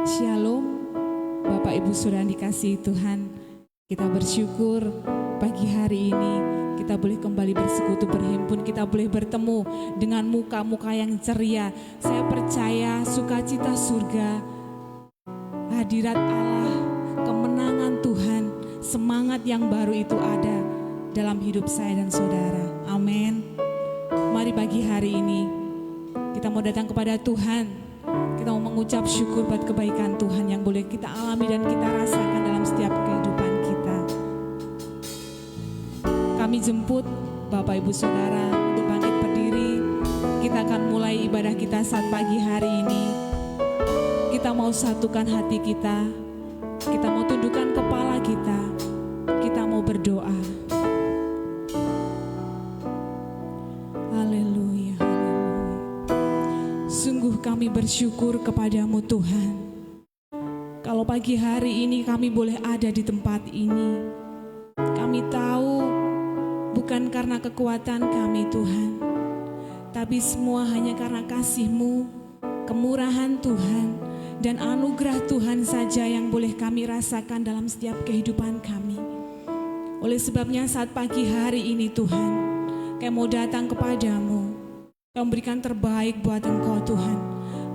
Shalom, Bapak Ibu Saudara dikasihi Tuhan. Kita bersyukur pagi hari ini kita boleh kembali bersekutu, berhimpun, kita boleh bertemu dengan muka-muka yang ceria. Saya percaya sukacita surga, hadirat Allah, kemenangan Tuhan, semangat yang baru itu ada dalam hidup saya dan saudara. Amin. Mari pagi hari ini kita mau datang kepada Tuhan. Kita mau mengucap syukur buat kebaikan Tuhan yang boleh kita alami dan kita rasakan dalam setiap kehidupan kita. Kami jemput Bapak Ibu Saudara untuk bangkit berdiri. Kita akan mulai ibadah kita saat pagi hari ini. Kita mau satukan hati kita. Kita mau tundukkan kepala kita. Kita mau berdoa. Haleluya. Sungguh kami bersyukur kepadamu Tuhan. Kalau pagi hari ini kami boleh ada di tempat ini, kami tahu bukan karena kekuatan kami Tuhan, tapi semua hanya karena kasih-Mu, kemurahan Tuhan, dan anugerah Tuhan saja yang boleh kami rasakan dalam setiap kehidupan kami. Oleh sebabnya saat pagi hari ini Tuhan, kami mau datang kepadamu. Kau memberikan terbaik buat Engkau Tuhan.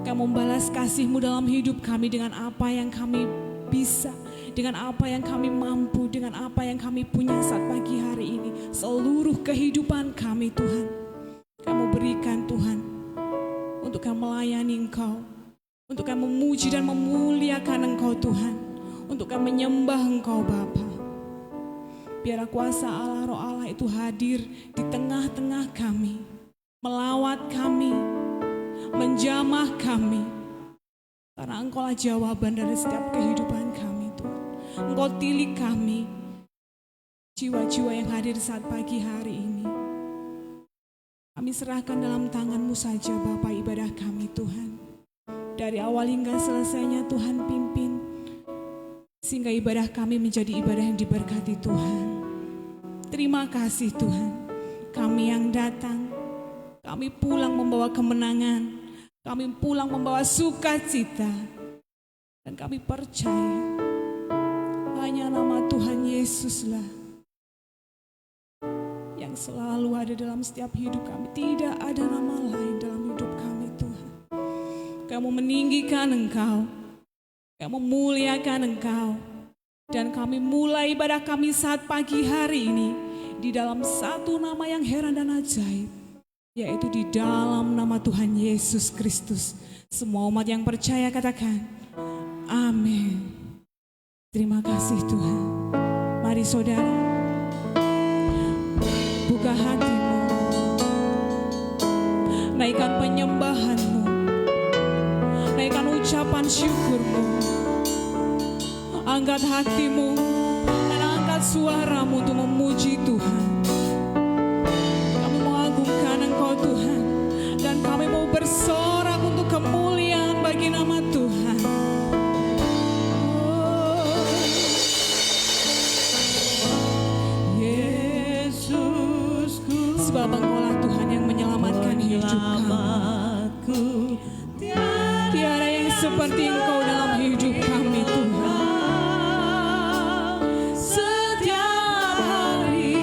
Kau membalas kasih-Mu dalam hidup kami dengan apa yang kami bisa, dengan apa yang kami mampu, dengan apa yang kami punya saat pagi hari ini. Seluruh kehidupan kami Tuhan, Kamu berikan Tuhan untuk kami melayani Engkau, untuk kami memuji dan memuliakan Engkau Tuhan, untuk kami menyembah Engkau Bapa. Biar kuasa Allah, Roh Allah itu hadir di tengah-tengah kami, melawat kami, menjamah kami, karena Engkaulah jawaban dari setiap kehidupan kami Tuhan. Engkau tilik kami, jiwa-jiwa yang hadir saat pagi hari ini. Kami serahkan dalam tangan-Mu saja Bapa ibadah kami Tuhan. Dari awal hingga selesainya Tuhan pimpin, sehingga ibadah kami menjadi ibadah yang diberkati Tuhan. Terima kasih Tuhan, kami yang datang, kami pulang membawa kemenangan, kami pulang membawa sukacita, dan kami percaya hanya nama Tuhan Yesuslah yang selalu ada dalam setiap hidup kami. Tidak ada nama lain dalam hidup kami Tuhan. Kami meninggikan Engkau, kami memuliakan Engkau, dan kami mulai ibadah kami saat pagi hari ini di dalam satu nama yang heran dan ajaib, yaitu di dalam nama Tuhan Yesus Kristus. Semua umat yang percaya katakan, amin. Terima kasih Tuhan. Mari saudara, buka hatimu, naikkan penyembahanmu, naikkan ucapan syukurmu, angkat hatimu, dan angkat suaramu untuk memuji Tuhan. Engkau Tuhan, dan kami mau bersorak untuk kemuliaan bagi nama Tuhan. Yesusku, sebab Engkaulah Tuhan yang menyelamatkan hidup kami. Tiada yang seperti Engkau dalam hidup kami Tuhan. Setiap hari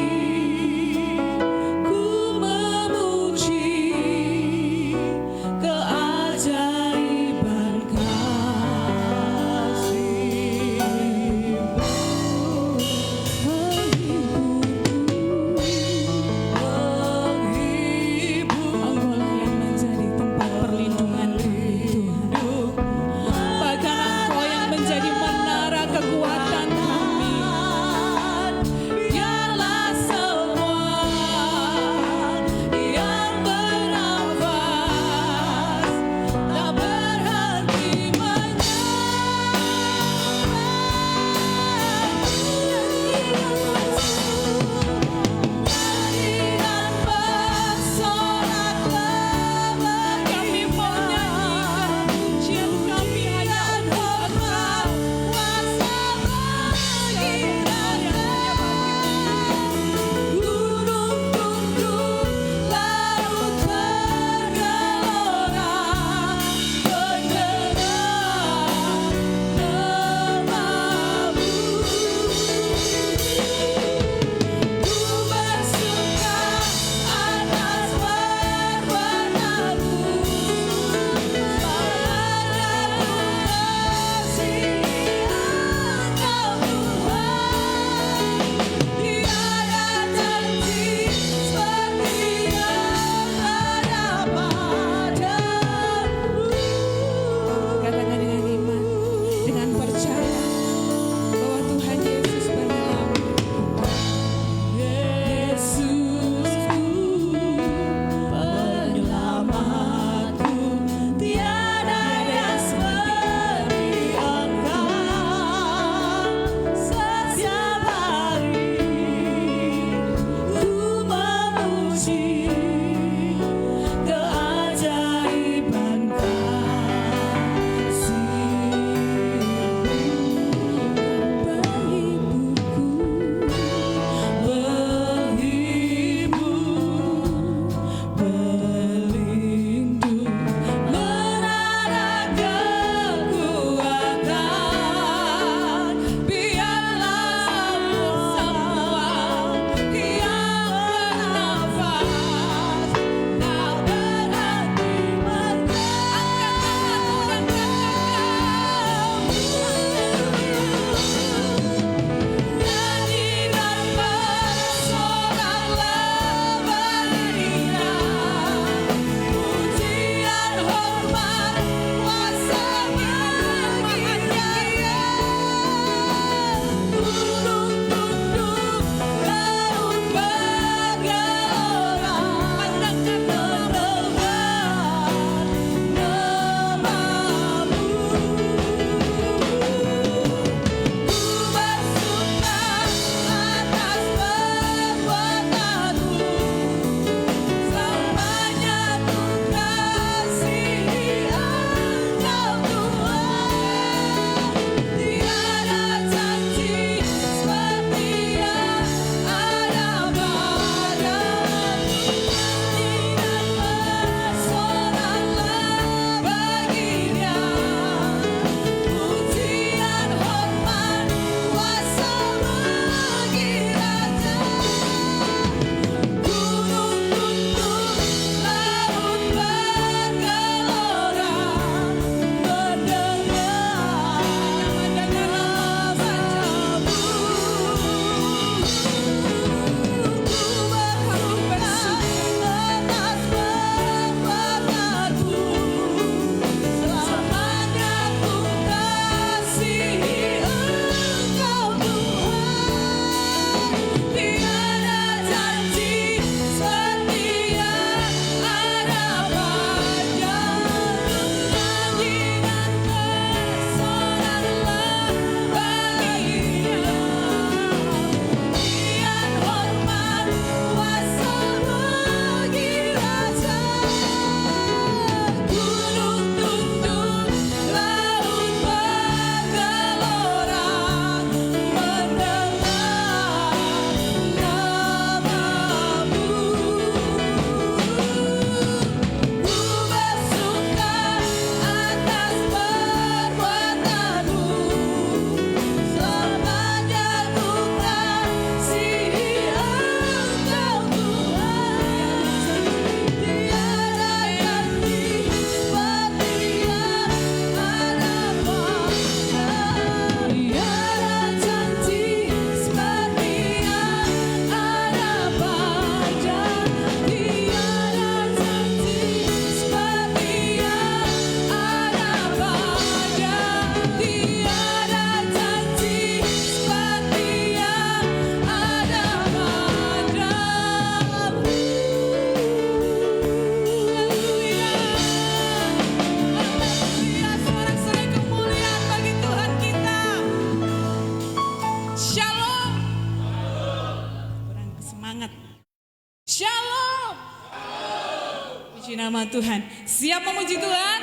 Puji nama Tuhan. Siap memuji Tuhan?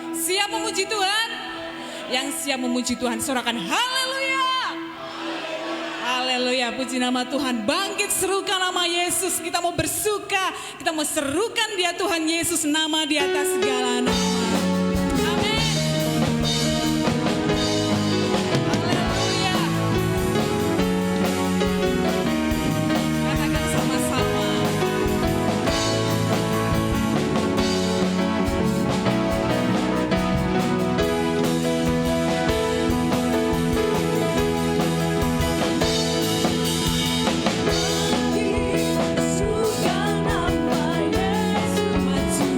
Siap memuji Tuhan? Yang siap memuji Tuhan, sorakan haleluya. Haleluya, puji nama Tuhan. Bangkit serukan nama Yesus. Kita mau bersuka, kita mau serukan dia Tuhan Yesus, nama di atas segala nama. Amin. Haleluya. Katakan sama-sama. Suka nama Yesus maju.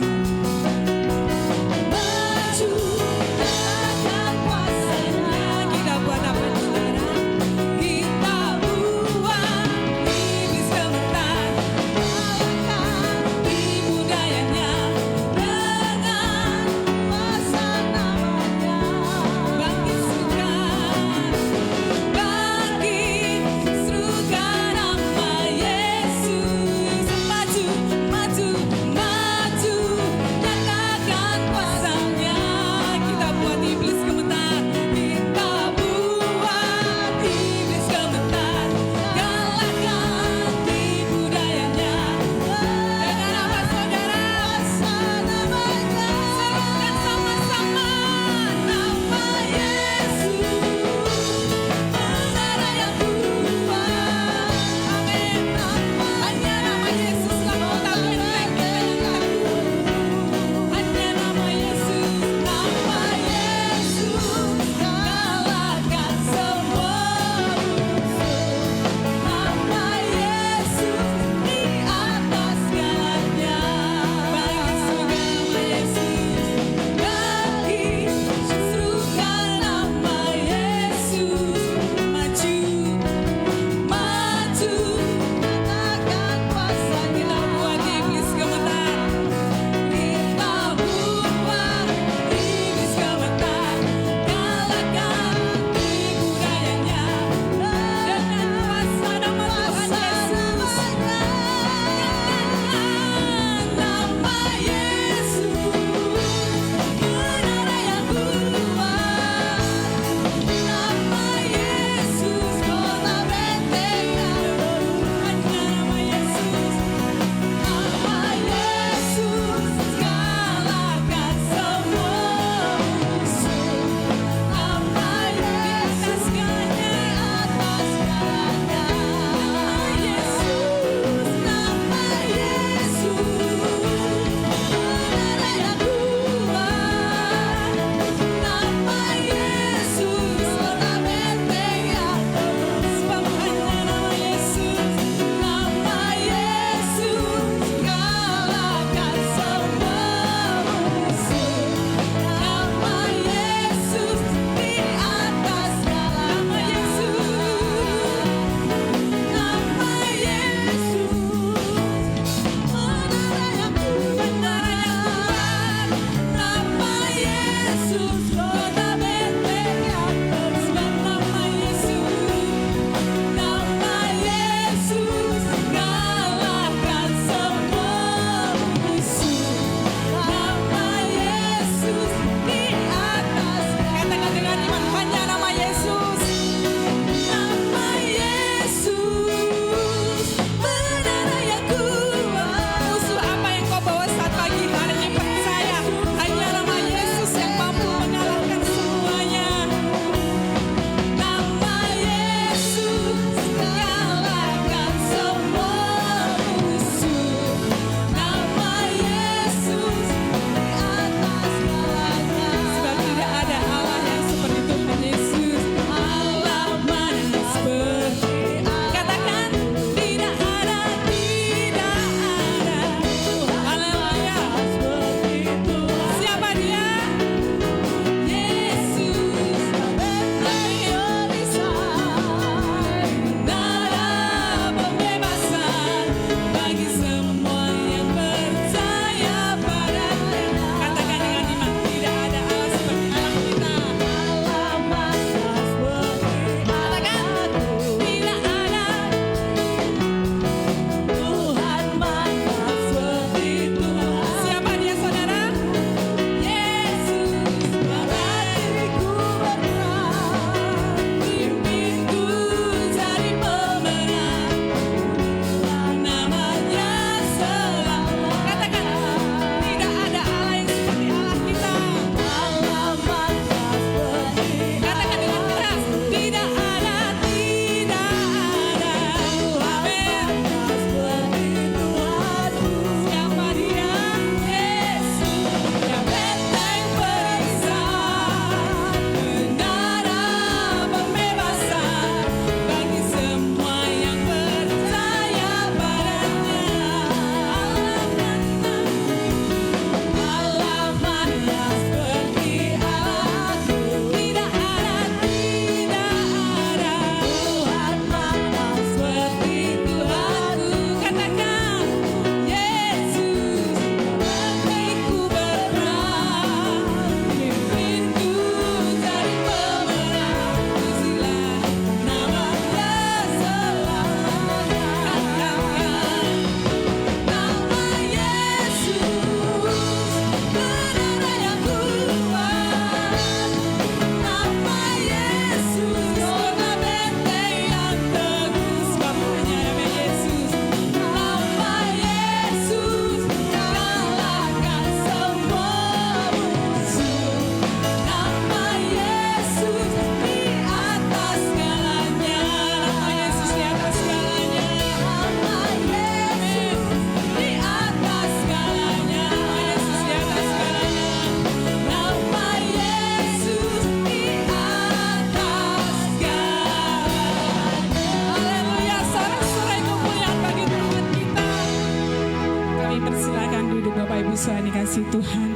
Yesus dikasih Tuhan.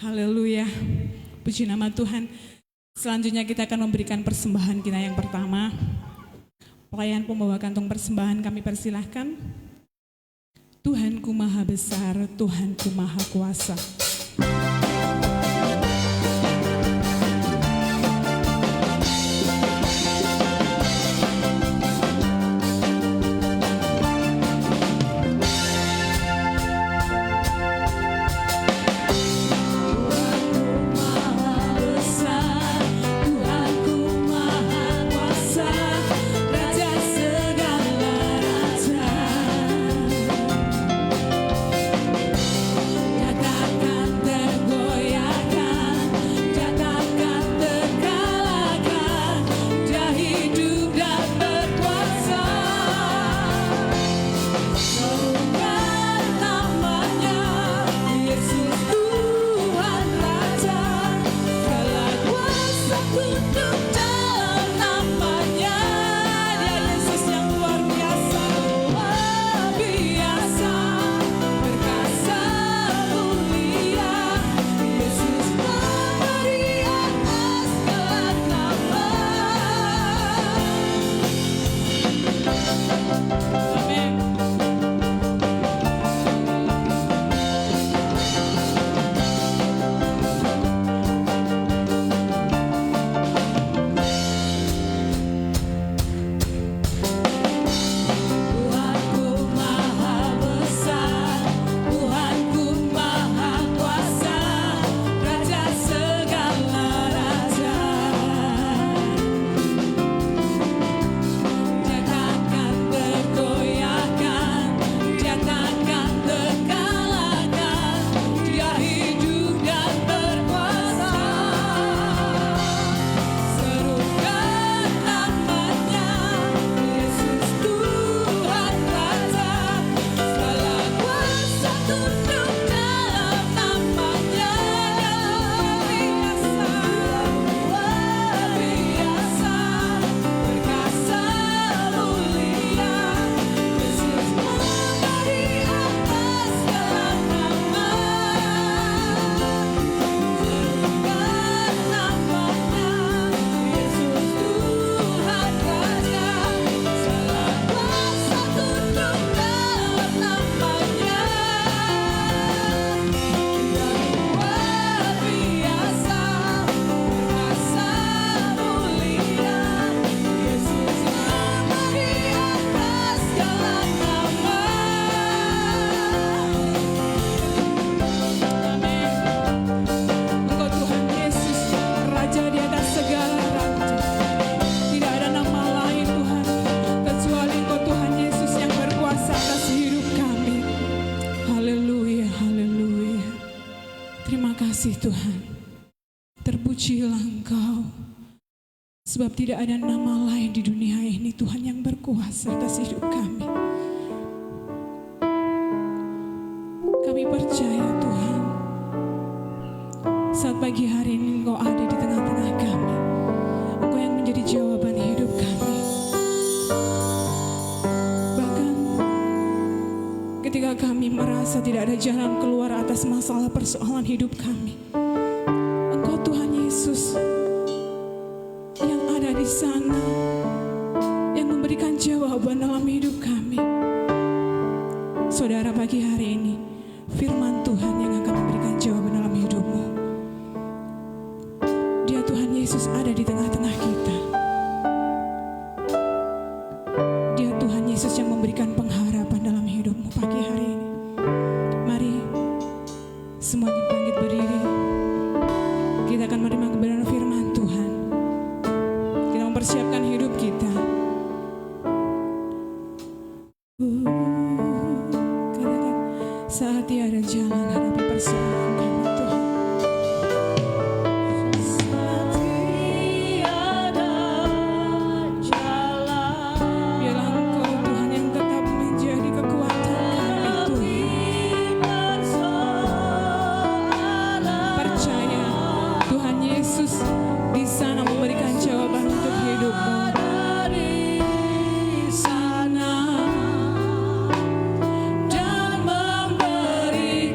Haleluya. Puji nama Tuhan. Selanjutnya kita akan memberikan persembahan kita yang pertama. Pelayan pembawa kantong persembahan kami persilahkan. Tuhanku Maha Besar, Tuhanku Maha Kuasa. Tuhan, terpujilah Engkau, sebab tidak ada nama lain di dunia ini Tuhan yang berkuasa atas hidup kami. Kami percaya Tuhan, saat pagi hari ini Engkau ada di tengah-tengah kami. Engkau yang menjadi jawaban hidup kami. Bahkan ketika kami merasa tidak ada jalan keluar atas masalah persoalan hidup kami, Engkau Tuhan Yesus yang ada di sana, yang memberikan jawaban dalam hidup kami. Saudara, pagi hari ini firman Tuhan yang akan memberikan jawaban dalam hidupmu. Dia Tuhan Yesus ada di tengah-tengah kita. Dia Tuhan Yesus yang memberikan pengharapan dalam hidupmu pagi hari ini. Mari semuanya bangkit berdiri. Kita akan menerima kebenaran firman Tuhan. Kita mempersiapkan hidup kita. Katakan, saat tiada jalan hadapi persoalan kami Tuhan. Saat tiada jalan, biarlah Engkau Tuhan yang tetap menjadi kekuatan kami Tuhan. Percaya Tuhan Yesus di sana memberikan jawaban untuk hidupmu. Di sana dan memberi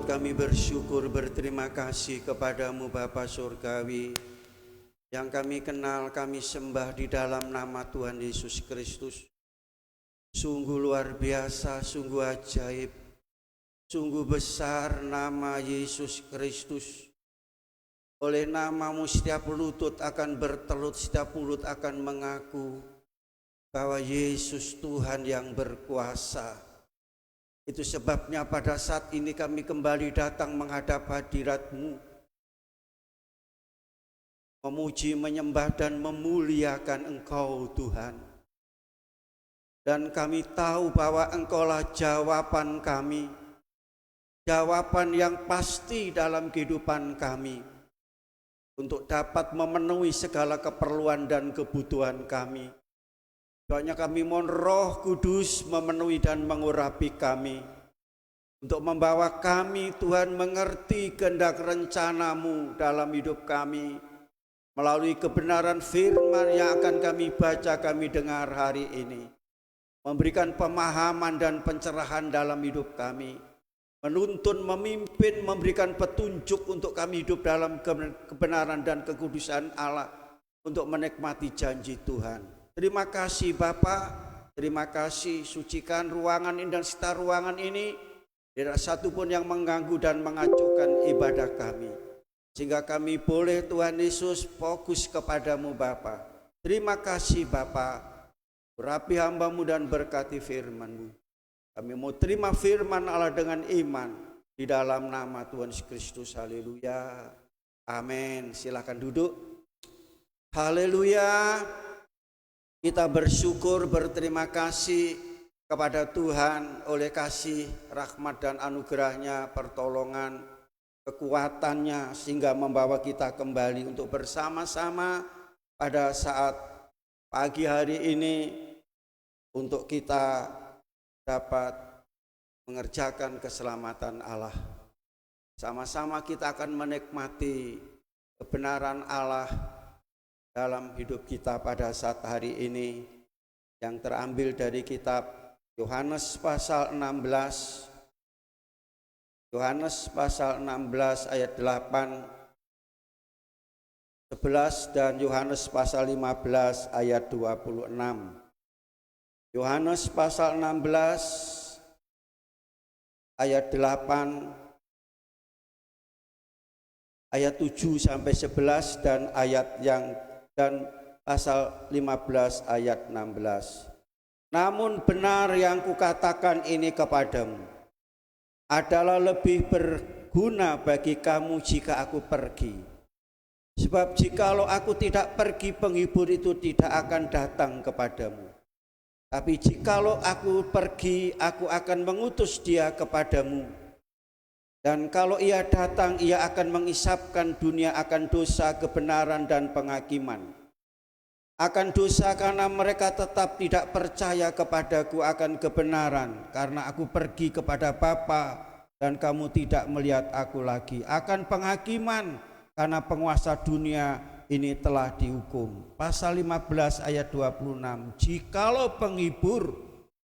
Kami bersyukur berterima kasih kepadamu Bapa Surgawi, yang kami kenal, kami sembah di dalam nama Tuhan Yesus Kristus. Sungguh luar biasa, sungguh ajaib, sungguh besar nama Yesus Kristus. Oleh namamu setiap lutut akan bertelut, setiap mulut akan mengaku bahwa Yesus Tuhan yang berkuasa. Itu sebabnya pada saat ini kami kembali datang menghadap hadirat-Mu, memuji, menyembah dan memuliakan Engkau Tuhan. Dan kami tahu bahwa Engkaulah jawaban kami, jawaban yang pasti dalam kehidupan kami, untuk dapat memenuhi segala keperluan dan kebutuhan kami. Doanya kami mohon Roh Kudus memenuhi dan mengurapi kami, untuk membawa kami Tuhan mengerti kehendak rencana-Mu dalam hidup kami, melalui kebenaran firman yang akan kami baca, kami dengar hari ini, memberikan pemahaman dan pencerahan dalam hidup kami, menuntun, memimpin, memberikan petunjuk untuk kami hidup dalam kebenaran dan kekudusan Allah, untuk menikmati janji Tuhan. Terima kasih Bapa, terima kasih, sucikan ruangan ini dan sekitar ruangan ini, tidak satu pun yang mengganggu dan mengacuhkan ibadah kami, sehingga kami boleh Tuhan Yesus fokus kepadamu Bapa. Terima kasih Bapa, urapi hamba-Mu dan berkati firman-Mu. Kami mau terima firman Allah dengan iman di dalam nama Tuhan Yesus Kristus. Haleluya, amin. Silakan duduk. Haleluya. Kita bersyukur, berterima kasih kepada Tuhan oleh kasih, rahmat dan anugerahnya, pertolongan, kekuatannya, sehingga membawa kita kembali untuk bersama-sama pada saat pagi hari ini, untuk kita dapat mengerjakan keselamatan Allah. Sama-sama kita akan menikmati kebenaran Allah dalam hidup kita pada saat hari ini, yang terambil dari kitab Yohanes pasal 16. Yohanes pasal 16 ayat 8, 11 dan Yohanes pasal 15 ayat 26. Yohanes pasal 16 ayat 8, ayat 7 sampai 11 dan pasal 15 ayat 16. Namun benar yang kukatakan ini kepadamu adalah lebih berguna bagi kamu jika aku pergi. Sebab jikalau aku tidak pergi, penghibur itu tidak akan datang kepadamu. Tapi jikalau aku pergi, aku akan mengutus dia kepadamu. Dan kalau ia datang, ia akan mengisapkan dunia akan dosa, kebenaran dan penghakiman. Akan dosa karena mereka tetap tidak percaya kepadaku, akan kebenaran karena aku pergi kepada Bapa dan kamu tidak melihat aku lagi. Akan penghakiman karena penguasa dunia ini telah dihukum. Pasal 15 ayat 26. Jikalau penghibur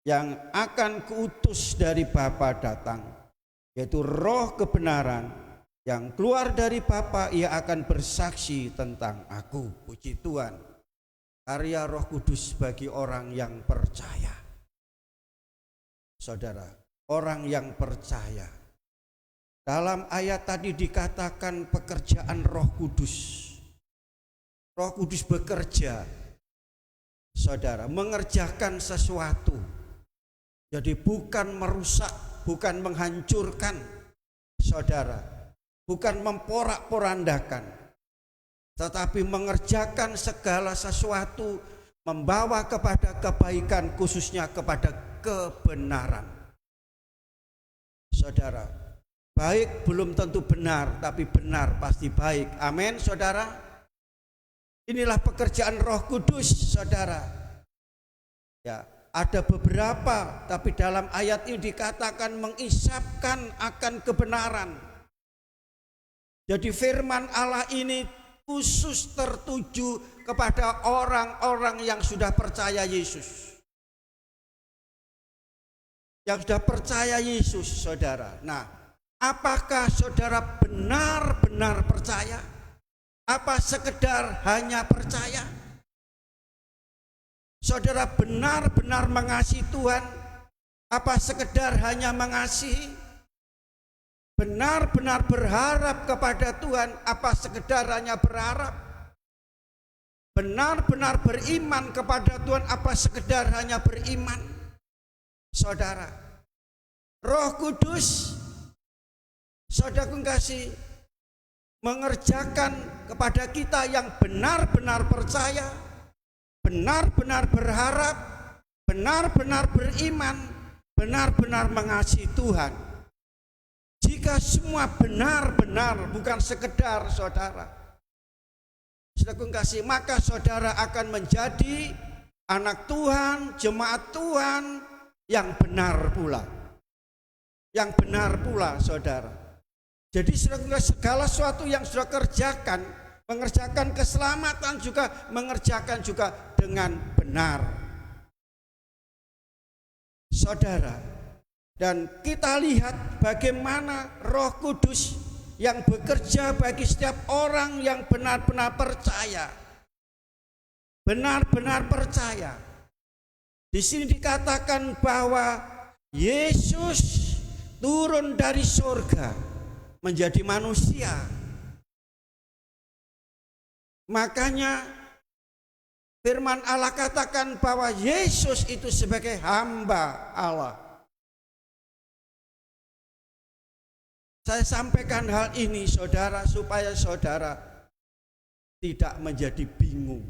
yang akan kuutus dari Bapa datang, yaitu Roh kebenaran yang keluar dari Bapa, ia akan bersaksi tentang aku. Puji Tuhan. Karya Roh Kudus bagi orang yang percaya. Saudara, orang yang percaya. Dalam ayat tadi dikatakan pekerjaan Roh Kudus. Roh Kudus bekerja, saudara, mengerjakan sesuatu. Jadi bukan merusak, bukan menghancurkan, saudara, bukan memporak-porandakan, tetapi mengerjakan segala sesuatu, membawa kepada kebaikan, khususnya kepada kebenaran. Saudara, baik belum tentu benar, tapi benar pasti baik. Amin, saudara. Inilah pekerjaan Roh Kudus, saudara. Ya, ada beberapa, tapi dalam ayat ini dikatakan mengisapkan akan kebenaran. Jadi firman Allah ini khusus tertuju kepada orang-orang yang sudah percaya Yesus. Yang sudah percaya Yesus, saudara. Nah, Apakah saudara benar-benar percaya? Apa sekedar hanya percaya? Saudara benar-benar mengasihi Tuhan? Apa sekedar hanya mengasihi? Benar-benar berharap kepada Tuhan? Apa sekedar hanya berharap? Benar-benar beriman kepada Tuhan? Apa sekedar hanya beriman? Saudara, Roh Kudus, saudara kasih, mengerjakan kepada kita yang benar-benar percaya, benar-benar berharap, benar-benar beriman, benar-benar mengasihi Tuhan. Jika semua benar-benar, bukan sekedar, saudara kasih, maka saudara akan menjadi anak Tuhan, jemaat Tuhan yang benar pula. Yang benar pula, saudara. Jadi segala sesuatu yang sudah kerjakan, mengerjakan keselamatan juga, mengerjakan juga dengan benar, saudara. Dan kita lihat bagaimana Roh Kudus yang bekerja bagi setiap orang yang benar-benar percaya. Benar-benar percaya. Di sini dikatakan bahwa Yesus turun dari surga menjadi manusia. Makanya firman Allah katakan bahwa Yesus itu sebagai hamba Allah. Saya sampaikan hal ini, saudara, supaya saudara tidak menjadi bingung.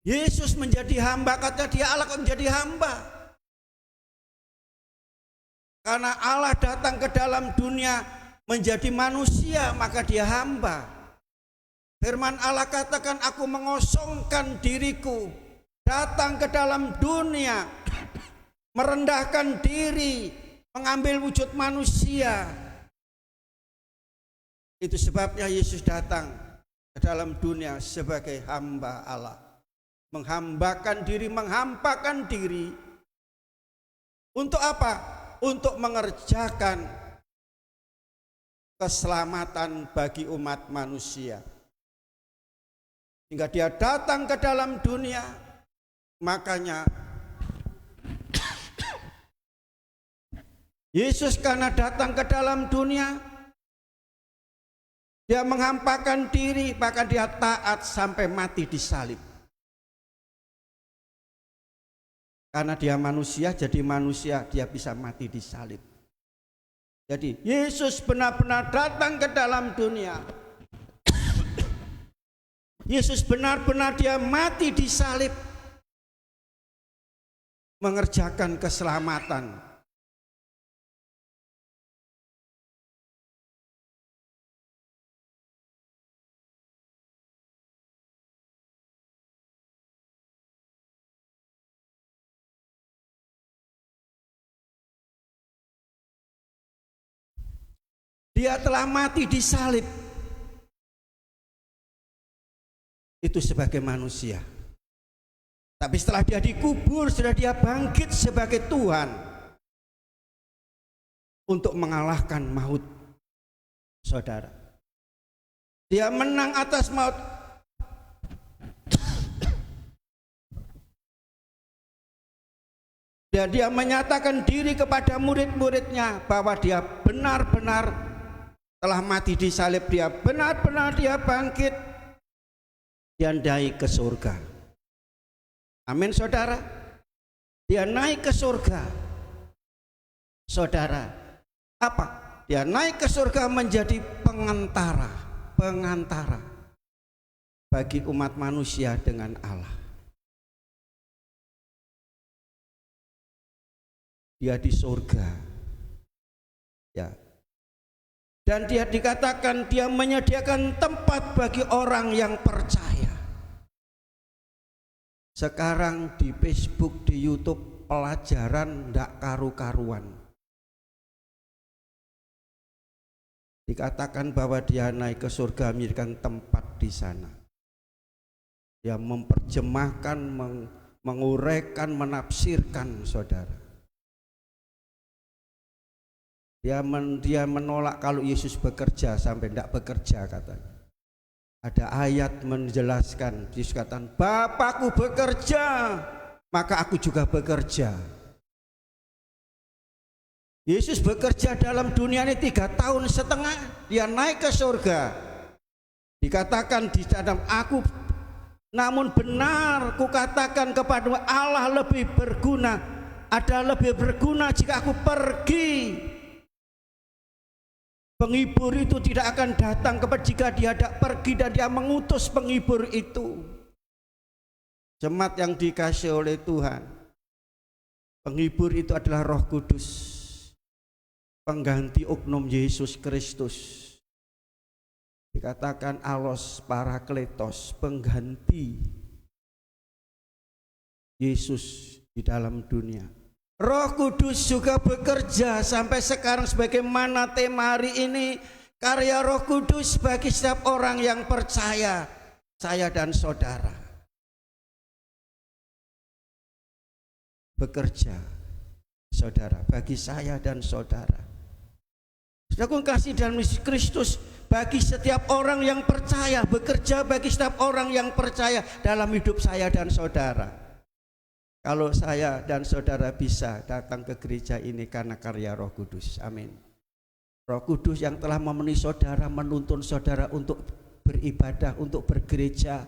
Yesus menjadi hamba, kata dia Allah kok menjadi hamba? Karena Allah datang ke dalam dunia menjadi manusia, maka dia hamba. Firman Allah katakan, aku mengosongkan diriku, datang ke dalam dunia, merendahkan diri, mengambil wujud manusia. Itu sebabnya Yesus datang ke dalam dunia sebagai hamba Allah. Menghambakan diri, menghampakan diri. Untuk apa? Untuk mengerjakan keselamatan bagi umat manusia. Hingga dia datang ke dalam dunia. Makanya Yesus karena datang ke dalam dunia, dia menghampakan diri, bahkan dia taat sampai mati di salib. Karena dia manusia, jadi manusia, dia bisa mati di salib. Jadi Yesus benar-benar datang ke dalam dunia. Yesus benar-benar dia mati di salib, mengerjakan keselamatan. Dia telah mati di salib. Itu sebagai manusia. Tapi setelah dia dikubur, sudah dia bangkit sebagai Tuhan untuk mengalahkan maut, saudara. Dia menang atas maut. Dan dia menyatakan diri kepada murid-muridnya bahwa dia benar-benar telah mati di salib, dia benar-benar dia bangkit, dia naik ke surga. Amin, saudara. Dia naik ke surga. Saudara, apa? Dia naik ke surga menjadi pengantara bagi umat manusia dengan Allah. Dia di surga. Ya. Dan dia dikatakan dia menyediakan tempat bagi orang yang percaya. Sekarang di Facebook, di YouTube, pelajaran ndak karu-karuan. Dikatakan bahwa dia naik ke surga, menyediakan tempat di sana. Dia memperjemahkan, menguraikan, menafsirkan, saudara. Dia menolak kalau Yesus bekerja sampai tidak bekerja katanya. Ada ayat menjelaskan, Yesus katakan, Bapakku bekerja, maka aku juga bekerja. Yesus bekerja dalam dunia ini 3,5 tahun, dia naik ke surga. Dikatakan di dalam aku, namun benar kukatakan kepadamu, Allah lebih berguna, ada lebih berguna jika aku pergi. Penghibur itu tidak akan datang jika dia tidak pergi dan dia mengutus penghibur itu. Jemaat yang dikasihi oleh Tuhan, penghibur itu adalah Roh Kudus, pengganti oknum Yesus Kristus. Dikatakan Allos Parakletos, pengganti Yesus di dalam dunia. Roh Kudus juga bekerja sampai sekarang, sebagaimana tema hari ini, karya Roh Kudus bagi setiap orang yang percaya, saya dan saudara. Bekerja, saudara, bagi saya dan saudara. Saudaraku kasih dalam Yesus Kristus, bagi setiap orang yang percaya, bekerja bagi setiap orang yang percaya dalam hidup saya dan saudara. Kalau saya dan saudara bisa datang ke gereja ini karena karya Roh Kudus, amin. Roh Kudus yang telah memenuhi saudara, menuntun saudara untuk beribadah, untuk bergereja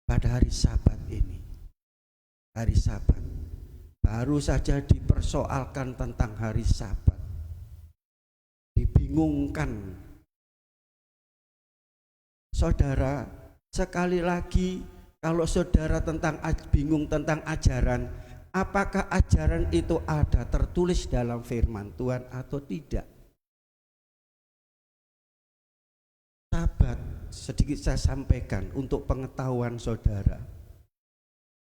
pada hari Sabat ini. Hari Sabat, baru saja dipersoalkan tentang hari Sabat, dibingungkan. Saudara, sekali lagi, kalau saudara bingung tentang ajaran, apakah ajaran itu ada tertulis dalam firman Tuhan atau tidak? Sabat, sedikit saya sampaikan untuk pengetahuan saudara.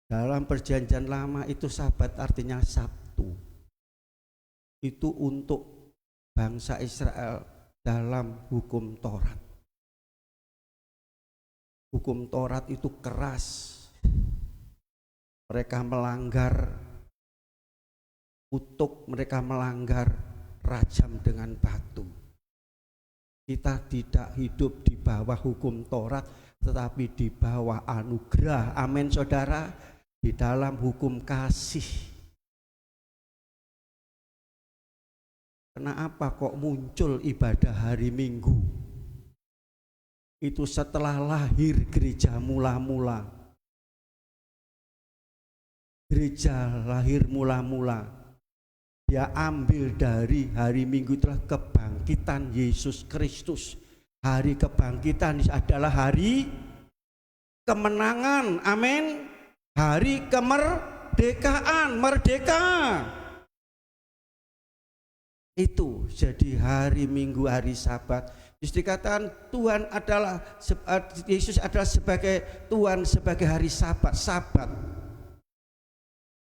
Dalam perjanjian lama itu Sabat artinya Sabtu. Itu untuk bangsa Israel dalam hukum Taurat. Hukum Taurat itu keras. Mereka melanggar, mereka melanggar, rajam dengan batu. Kita tidak hidup di bawah hukum Taurat, tetapi di bawah anugerah. Amin saudara, di dalam hukum kasih. Kenapa kok muncul ibadah hari Minggu? Itu setelah lahir gereja mula-mula. Gereja lahir mula-mula, dia ambil dari hari Minggu itulah kebangkitan Yesus Kristus. Hari kebangkitan adalah hari kemenangan, amin. Hari kemerdekaan, merdeka. Itu jadi hari Minggu, hari Sabat. Justru dikatakan Tuhan adalah, Yesus adalah sebagai Tuhan, sebagai hari Sabat.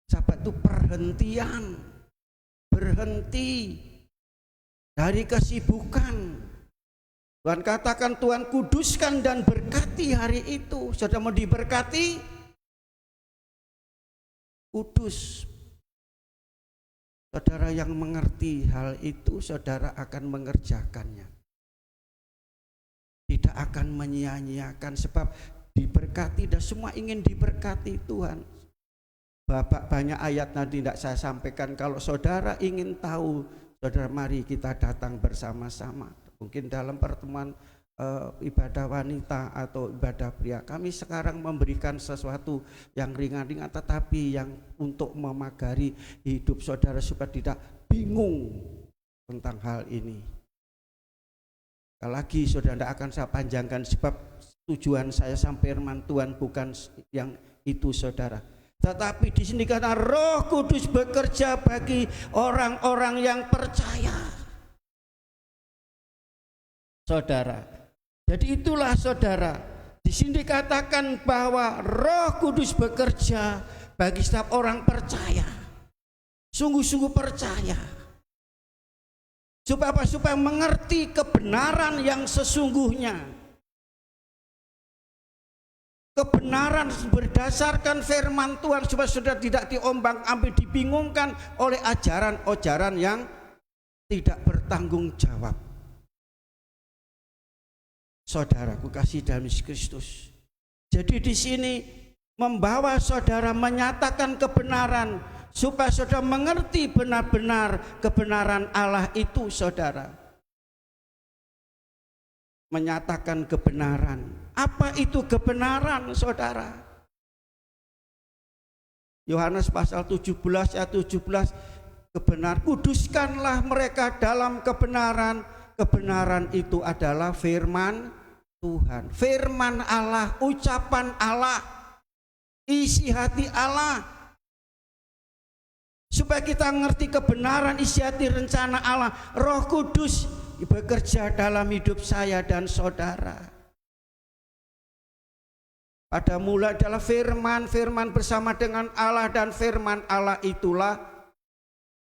Sabat itu perhentian, berhenti dari kesibukan. Tuhan katakan, Tuhan kuduskan dan berkati hari itu. Saudara mau diberkati? Kudus. Saudara yang mengerti hal itu, saudara akan mengerjakannya. Tidak akan menyia-nyiakan, sebab diberkati dan semua ingin diberkati Tuhan. Bapak banyak ayat nanti tidak saya sampaikan. Kalau saudara ingin tahu, saudara mari kita datang bersama-sama. Mungkin dalam pertemuan ibadah wanita atau ibadah pria. Kami sekarang memberikan sesuatu yang ringan-ringan, tetapi yang untuk memagari hidup saudara supaya tidak bingung tentang hal ini. Lagi saudara, tidak akan saya panjangkan, sebab tujuan saya sampai firman Tuhan bukan yang itu saudara. Tetapi di sini karena Roh Kudus bekerja bagi orang-orang yang percaya. Saudara, jadi itulah saudara. Di sini dikatakan bahwa Roh Kudus bekerja bagi setiap orang percaya. Sungguh-sungguh percaya. Supaya apa? Supaya mengerti kebenaran yang sesungguhnya. Kebenaran berdasarkan firman Tuhan, supaya saudara tidak diombang-ambing, dibingungkan oleh ajaran-ajaran yang tidak bertanggung jawab. Saudaraku kasih dalam Yesus Kristus. Jadi di sini membawa saudara menyatakan kebenaran supaya saudara mengerti benar-benar kebenaran Allah itu, saudara. Menyatakan kebenaran. Apa itu kebenaran, saudara? Yohanes pasal 17 ayat 17, kuduskanlah mereka dalam kebenaran. Kebenaran itu adalah firman Tuhan, firman Allah, ucapan Allah, isi hati Allah. Supaya kita ngerti kebenaran, isi hati, rencana Allah, Roh Kudus bekerja dalam hidup saya dan saudara. Pada mula adalah firman, firman bersama dengan Allah, dan firman Allah itulah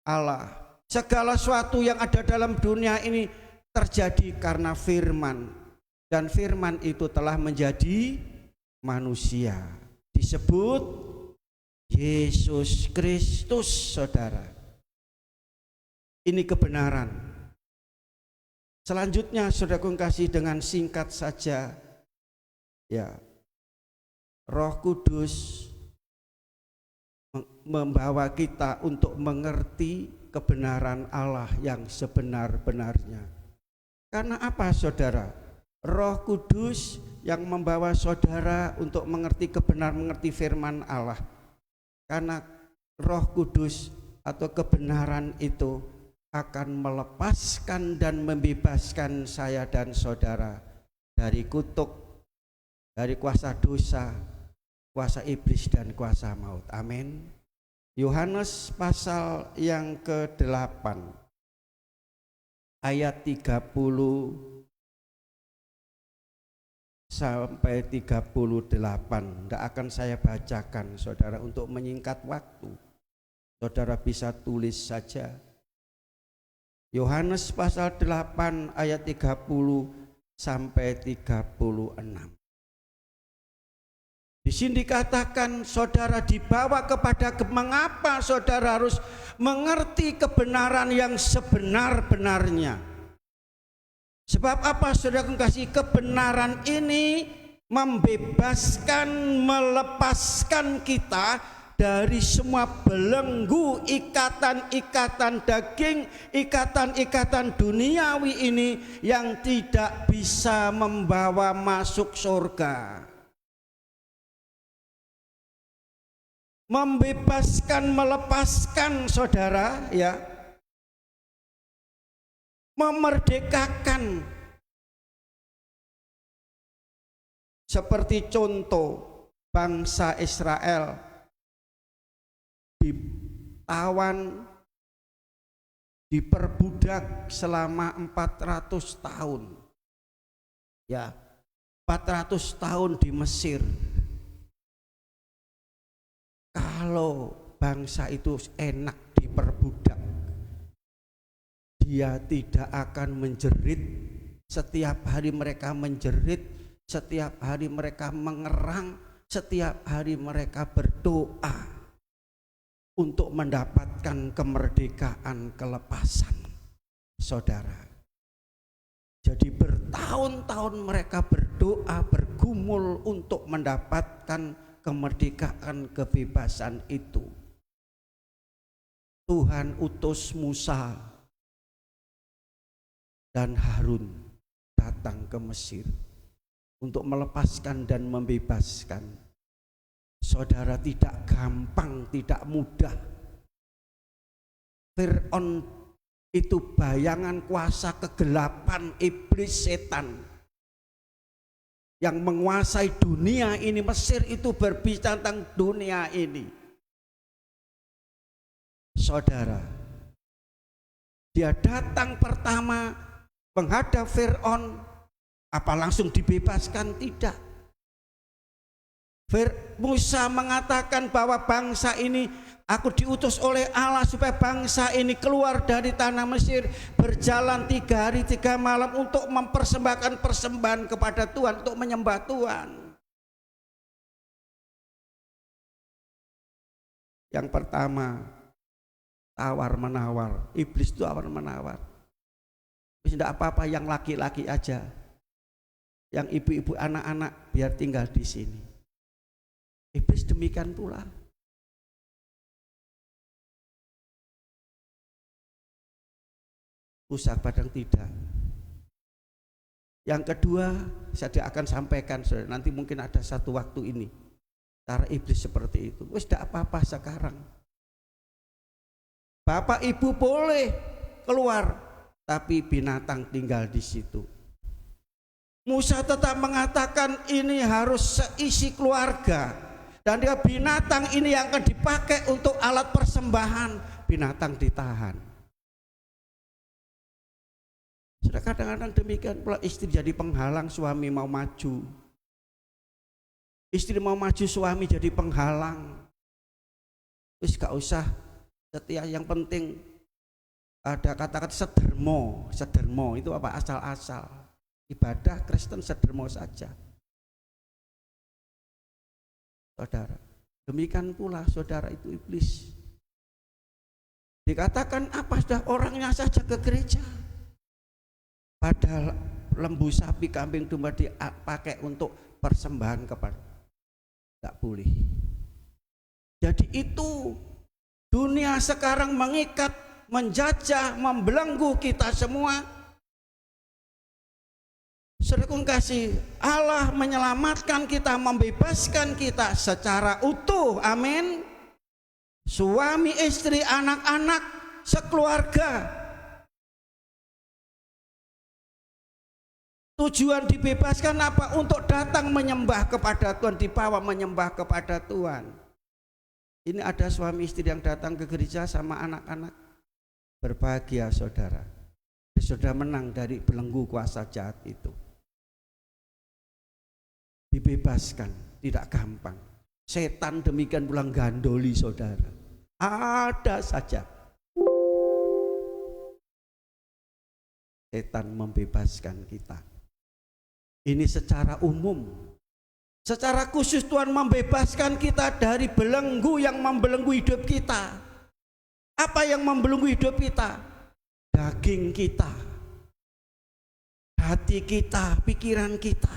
Allah. Segala sesuatu yang ada dalam dunia ini terjadi karena firman, dan firman itu telah menjadi manusia, disebut Yesus Kristus, saudara. Ini kebenaran. Selanjutnya saudaraku kasih, dengan singkat saja ya, Roh Kudus membawa kita untuk mengerti kebenaran Allah yang sebenar-benarnya. Karena apa, saudara? Roh Kudus yang membawa saudara untuk mengerti kebenaran, mengerti firman Allah. Karena Roh Kudus atau kebenaran itu akan melepaskan dan membebaskan saya dan saudara dari kutuk, dari kuasa dosa, kuasa iblis dan kuasa maut. Amin. Yohanes pasal yang ke-8 ayat 30 sampai 38. Tidak akan saya bacakan, saudara, untuk menyingkat waktu. Saudara bisa tulis saja. Yohanes pasal 8 ayat 30 sampai 36. Di sini dikatakan saudara dibawa kepada mengapa saudara harus mengerti kebenaran yang sebenar-benarnya. Sebab apa, saudara kasih? Kebenaran ini membebaskan, melepaskan kita dari semua belenggu, ikatan-ikatan daging, ikatan-ikatan duniawi ini yang tidak bisa membawa masuk surga. Membebaskan, melepaskan, saudara, ya, memerdekakan. Seperti contoh bangsa Israel ditawan, diperbudak selama 400 tahun. Ya, 400 tahun di Mesir. Kalau bangsa itu enak diperbudak, dia tidak akan menjerit. Setiap hari mereka menjerit, setiap hari mereka mengerang, setiap hari mereka berdoa untuk mendapatkan kemerdekaan, kelepasan, saudara. Jadi bertahun-tahun mereka berdoa, bergumul untuk mendapatkan kemerdekaan, kebebasan itu. Tuhan utus Musa dan Harun datang ke Mesir untuk melepaskan dan membebaskan. Saudara, tidak gampang, tidak mudah. Fir'aun itu bayangan kuasa kegelapan, iblis, setan yang menguasai dunia ini. Mesir itu berbicara tentang dunia ini. Saudara, dia datang pertama menghadap Fir'aun, apa langsung dibebaskan? Tidak. Musa mengatakan bahwa bangsa ini, aku diutus oleh Allah supaya bangsa ini keluar dari tanah Mesir, berjalan 3 hari 3 malam untuk mempersembahkan persembahan kepada Tuhan, untuk menyembah Tuhan. Yang pertama, tawar menawar. Iblis itu tawar menawar. Tidak apa-apa, yang laki-laki aja, yang ibu-ibu anak-anak biar tinggal di sini. Iblis demikian pula. Usaha padang tidak. Yang kedua, saya akan sampaikan, saudara, nanti mungkin ada satu waktu ini, cara iblis seperti itu. Wis tidak apa-apa sekarang. Bapak ibu boleh keluar, tapi binatang tinggal di situ. Musa tetap mengatakan ini harus seisi keluarga, dan dia binatang ini yang akan dipakai untuk alat persembahan. Binatang ditahan. Sudah kadang-kadang demikian pula istri jadi penghalang suami mau maju. Istri mau maju, suami jadi penghalang. Terus gak usah setia, yang penting ada kata-kata sedermo. Sedermo itu apa? Asal-asal. Ibadah Kristen sedermo saja. Saudara, demikian pula saudara itu iblis. Dikatakan apa, sudah orangnya saja ke gereja. Padahal lembu, sapi, kambing, domba dipakai untuk persembahan kepada, tidak boleh. Jadi itu dunia sekarang mengikat, menjajah, membelenggu kita semua. Saudara kasih, Allah menyelamatkan kita, membebaskan kita secara utuh, amin. Suami, istri, anak-anak, sekeluarga. Tujuan dibebaskan apa? Untuk datang menyembah kepada Tuhan, dibawa menyembah kepada Tuhan. Ini ada suami istri yang datang ke gereja sama anak-anak. Berbahagia saudara, saudara menang dari belenggu kuasa jahat itu. Dibebaskan, tidak gampang. Setan demikian pulang gandoli saudara. Ada saja. Setan membebaskan kita. Ini secara umum. Secara khusus Tuhan membebaskan kita dari belenggu yang membelenggu hidup kita. Apa yang membelenggu hidup kita? Daging kita, hati kita, pikiran kita.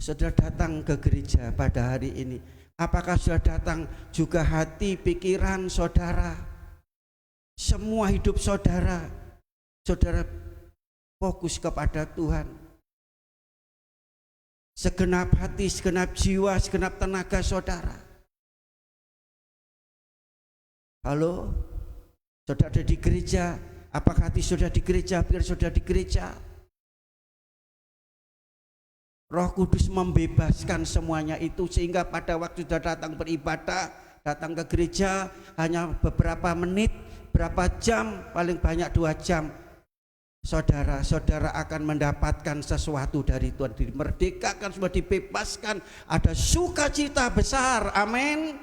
Sudah datang ke gereja pada hari ini, apakah sudah datang juga hati, pikiran saudara? Semua hidup saudara, saudara fokus kepada Tuhan. Segenap hati, segenap jiwa, segenap tenaga saudara. Halo, saudara ada di gereja, apakah hati saudara di gereja, biar saudara di gereja? Roh Kudus membebaskan semuanya itu, sehingga pada waktu sudah datang beribadah, datang ke gereja, hanya beberapa menit, berapa jam, paling banyak 2 jam, saudara-saudara akan mendapatkan sesuatu dari Tuhan, dimerdekakan, semua dibebaskan, ada sukacita besar, amin.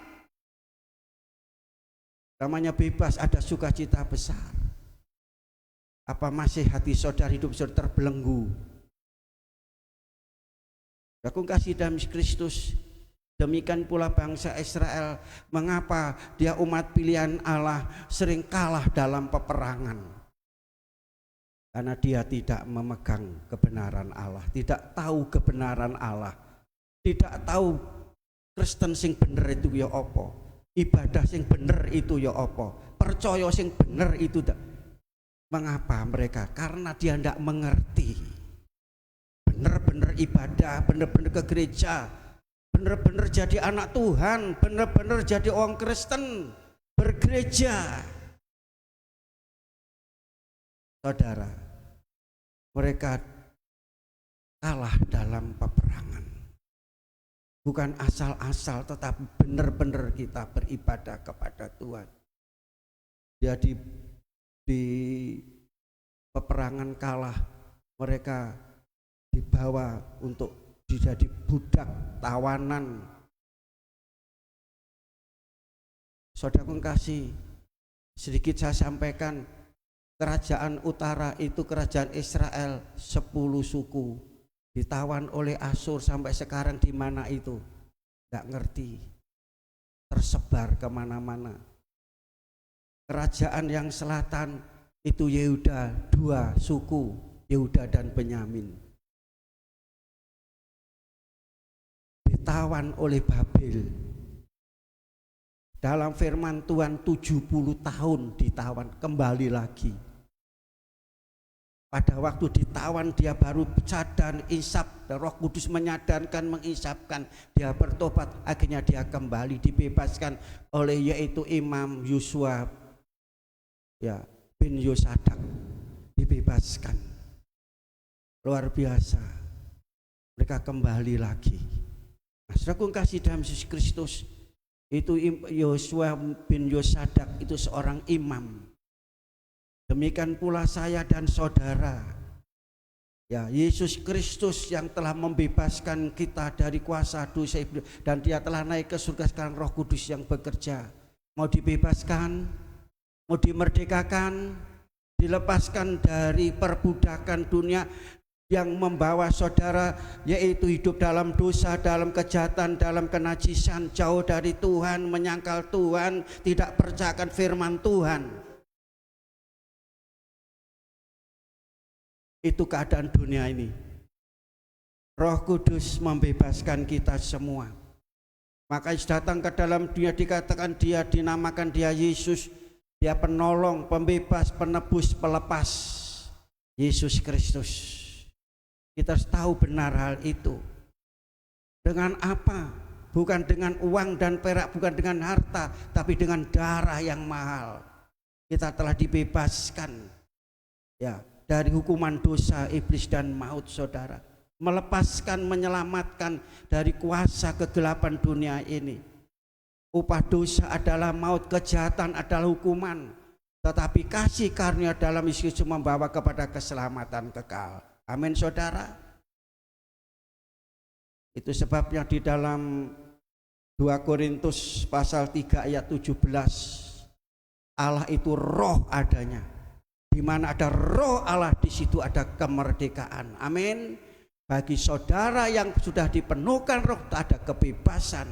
Namanya bebas, ada sukacita besar. Apa masih hati saudara, hidup saudara terbelenggu? Aku kasih dalam Kristus. Demikian pula bangsa Israel, mengapa dia umat pilihan Allah sering kalah dalam peperangan? Karena dia tidak memegang kebenaran Allah, tidak tahu kebenaran Allah, tidak tahu Kristen sing bener itu ya apa, ibadah sing bener itu ya apa, percaya sing bener itu. Mengapa mereka? Karena dia tidak mengerti. Bener-bener ibadah, bener-bener ke gereja, bener-bener jadi anak Tuhan, bener-bener jadi orang Kristen, bergereja. Saudara, mereka kalah dalam peperangan. Bukan asal-asal, tetapi benar-benar kita beribadah kepada Tuhan. Jadi di peperangan kalah, mereka dibawa untuk jadi budak, tawanan. Saudara kasih, sedikit saya sampaikan, kerajaan utara itu kerajaan Israel, 10 suku ditawan oleh Asyur, sampai sekarang di mana itu? Nggak ngerti, tersebar kemana-mana. Kerajaan yang selatan itu Yehuda, dua suku, Yehuda dan Benyamin, ditawan oleh Babel. Dalam firman Tuhan 70 tahun ditawan, kembali lagi. Pada waktu ditawan dia baru sadar, insaf, Roh Kudus menyadarkan, mengisapkan, dia bertobat, akhirnya dia kembali dibebaskan oleh yaitu Imam Yosua ya bin Yosadak, dibebaskan. Luar biasa, mereka kembali lagi. Nah, saudaraku kasih dalam Yesus Kristus, itu Yosua bin Yosadak itu seorang imam. Demikian pula saya dan saudara. Ya, Yesus Kristus yang telah membebaskan kita dari kuasa dosa iblis, dan dia telah naik ke surga, sekarang Roh Kudus yang bekerja. Mau dibebaskan, mau dimerdekakan, dilepaskan dari perbudakan dunia yang membawa saudara yaitu hidup dalam dosa, dalam kejahatan, dalam kenajisan, jauh dari Tuhan, menyangkal Tuhan, tidak percayakan firman Tuhan. Itu keadaan dunia ini. Roh Kudus membebaskan kita semua. Maka datang ke dalam dunia, dikatakan dia, dinamakan dia Yesus. Dia penolong, pembebas, penebus, pelepas. Yesus Kristus. Kita harus tahu benar hal itu. Dengan apa? Bukan dengan uang dan perak, bukan dengan harta, tapi dengan darah yang mahal. Kita telah dibebaskan ya dari hukuman dosa, iblis dan maut, saudara. Melepaskan, menyelamatkan dari kuasa kegelapan dunia ini. Upah dosa adalah maut, kejahatan adalah hukuman. Tetapi kasih karunia dalam Yesus membawa kepada keselamatan kekal. Amin, saudara. Itu sebabnya di dalam 2 Korintus pasal 3 ayat 17, Allah itu roh adanya. Di mana ada roh Allah, di situ ada kemerdekaan. Amin. Bagi saudara yang sudah dipenuhkan roh, ada kebebasan,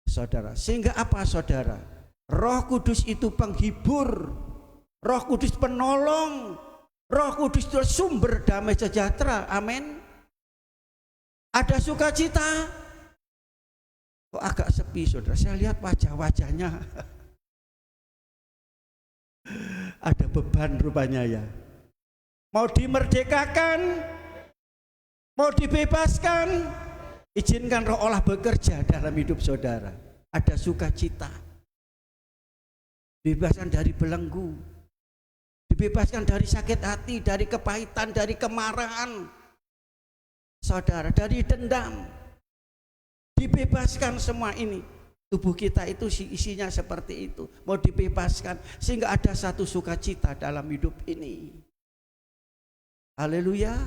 saudara. Sehingga apa, saudara? Roh Kudus itu penghibur, Roh Kudus penolong, Roh Kudus itu sumber damai sejahtera. Amin. Ada sukacita. Kok agak sepi, saudara? Saya lihat wajah-wajahnya ada beban rupanya ya. Mau dimerdekakan, mau dibebaskan, izinkan roh Allah bekerja dalam hidup saudara. Ada sukacita. Dibebaskan dari belenggu, dibebaskan dari sakit hati, dari kepahitan, dari kemarahan, saudara, dari dendam. Dibebaskan semua ini. Tubuh kita itu isinya seperti itu, mau dibebaskan sehingga ada satu sukacita dalam hidup ini. Haleluya.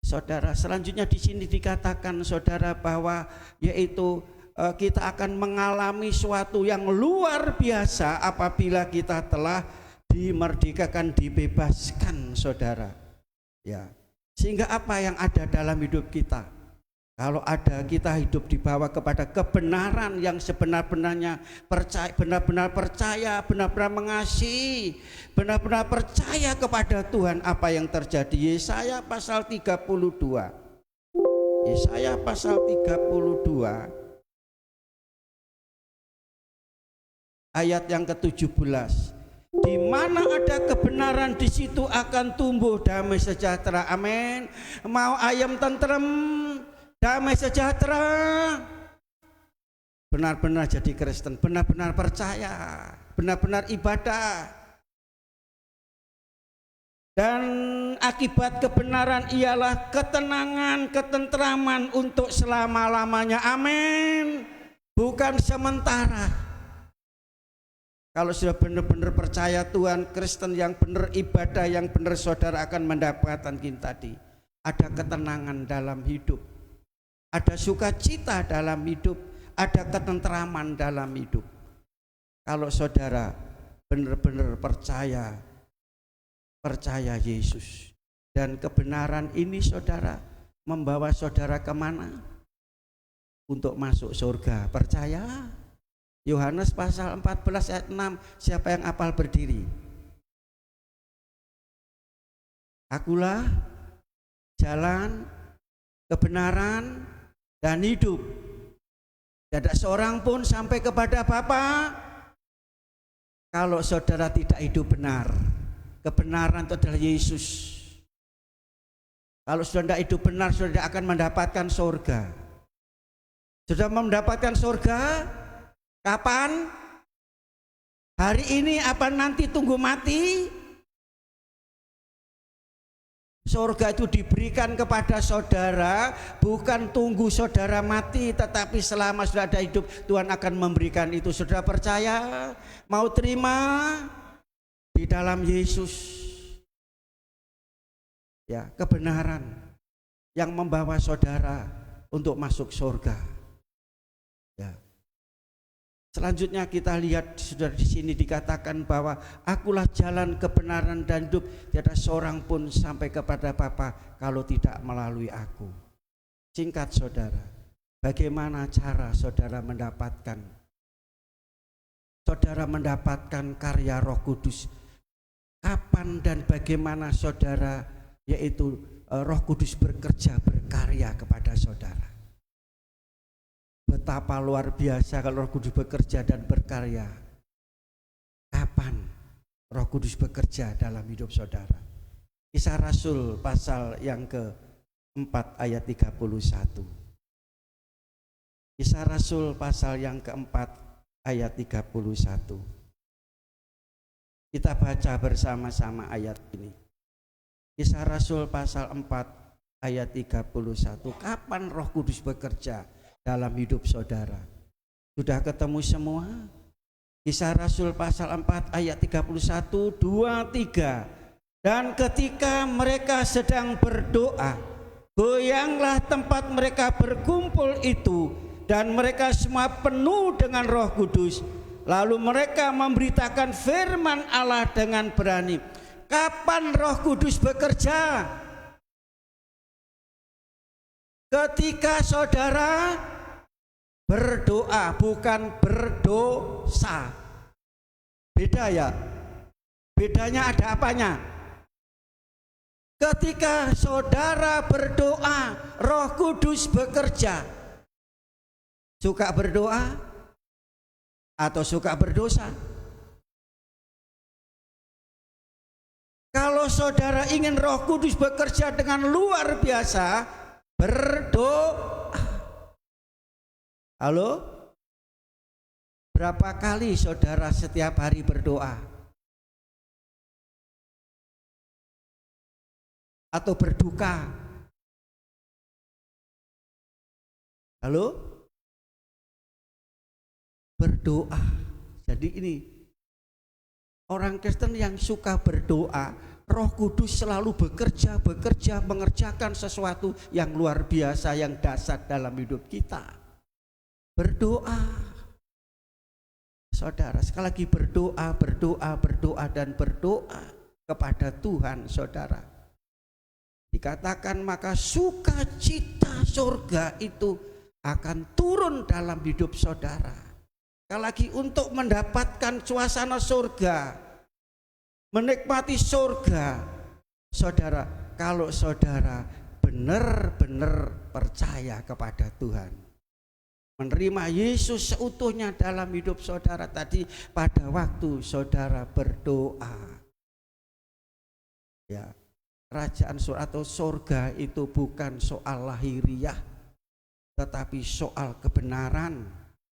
Saudara, selanjutnya di sini dikatakan, saudara, bahwa yaitu kita akan mengalami suatu yang luar biasa apabila kita telah dimerdekakan, dibebaskan, saudara. Ya. Sehingga apa yang ada dalam hidup kita? Kalau ada, kita hidup dibawa kepada kebenaran yang sebenar-benarnya, percaya, benar-benar percaya, benar-benar mengasihi, benar-benar percaya kepada Tuhan. Apa yang terjadi? Yesaya pasal 32. Yesaya pasal 32 ayat yang ke-17. Di mana ada kebenaran, di situ akan tumbuh damai sejahtera. Amin. Mau ayam tentrem, damai sejahtera, benar-benar jadi Kristen, benar-benar percaya, benar-benar ibadah. Dan akibat kebenaran ialah ketenangan, ketentraman untuk selama-lamanya. Amin. Bukan sementara. Kalau sudah benar-benar percaya Tuhan, Kristen yang benar, ibadah yang benar, saudara akan mendapatkan gini tadi. Ada ketenangan dalam hidup, ada sukacita dalam hidup, ada ketentraman dalam hidup. Kalau saudara benar-benar percaya Yesus, dan kebenaran ini, saudara, membawa saudara kemana? Untuk masuk surga. Percaya? Yohanes pasal 14 ayat 6. Siapa yang hafal berdiri? Akulah jalan, kebenaran, dan hidup. Tidak seorang pun sampai kepada Bapa kalau saudara tidak hidup benar. Kebenaran itu adalah Yesus. Kalau saudara tidak hidup benar, saudara tidak akan mendapatkan surga. Sudah mendapatkan surga? Kapan? Hari ini apa nanti tunggu mati? Surga itu diberikan kepada saudara, bukan tunggu saudara mati, tetapi selama sudah ada hidup Tuhan akan memberikan itu. Saudara percaya? Mau terima di dalam Yesus? Ya, kebenaran yang membawa saudara untuk masuk surga. Ya. Selanjutnya kita lihat, saudara, di sini dikatakan bahwa akulah jalan, kebenaran, dan hidup. Tiada seorang pun sampai kepada Bapa kalau tidak melalui aku. Singkat saudara, bagaimana cara saudara mendapatkan karya Roh Kudus? Kapan dan bagaimana saudara, yaitu Roh Kudus bekerja, berkarya kepada saudara? Betapa luar biasa kalau Roh Kudus bekerja dan berkarya. Kapan Roh Kudus bekerja dalam hidup saudara? Kisah Rasul pasal yang ke-4 ayat 31. Kisah Rasul pasal yang ke-4 ayat 31. Kita baca bersama-sama ayat ini. Kisah Rasul pasal 4 ayat 31. Kapan Roh Kudus bekerja dalam hidup saudara? Sudah ketemu semua? Kisah Rasul pasal 4 ayat 31, 2, 3. Dan ketika mereka sedang berdoa, goyanglah tempat mereka berkumpul itu, dan mereka semua penuh dengan Roh Kudus. Lalu mereka memberitakan firman Allah dengan berani. Kapan Roh Kudus bekerja? Ketika saudara berdoa, bukan berdosa. Beda ya? Bedanya ada apanya? Ketika saudara berdoa, Roh Kudus bekerja. Suka berdoa atau suka berdosa? Kalau saudara ingin Roh Kudus bekerja dengan luar biasa, berdoa. Halo? Berapa kali saudara setiap hari berdoa? Atau berduka? Halo? Berdoa. Jadi ini, orang Kristen yang suka berdoa, Roh Kudus selalu bekerja, mengerjakan sesuatu yang luar biasa, yang dahsyat dalam hidup kita. Berdoa. Saudara, sekali lagi berdoa dan berdoa kepada Tuhan, saudara. Dikatakan maka sukacita surga itu akan turun dalam hidup saudara. Sekali lagi, untuk mendapatkan suasana surga, menikmati surga, saudara, kalau saudara benar-benar percaya kepada Tuhan, menerima Yesus seutuhnya dalam hidup saudara tadi pada waktu saudara berdoa. Ya, kerajaan surga atau surga itu bukan soal lahiriah, tetapi soal kebenaran,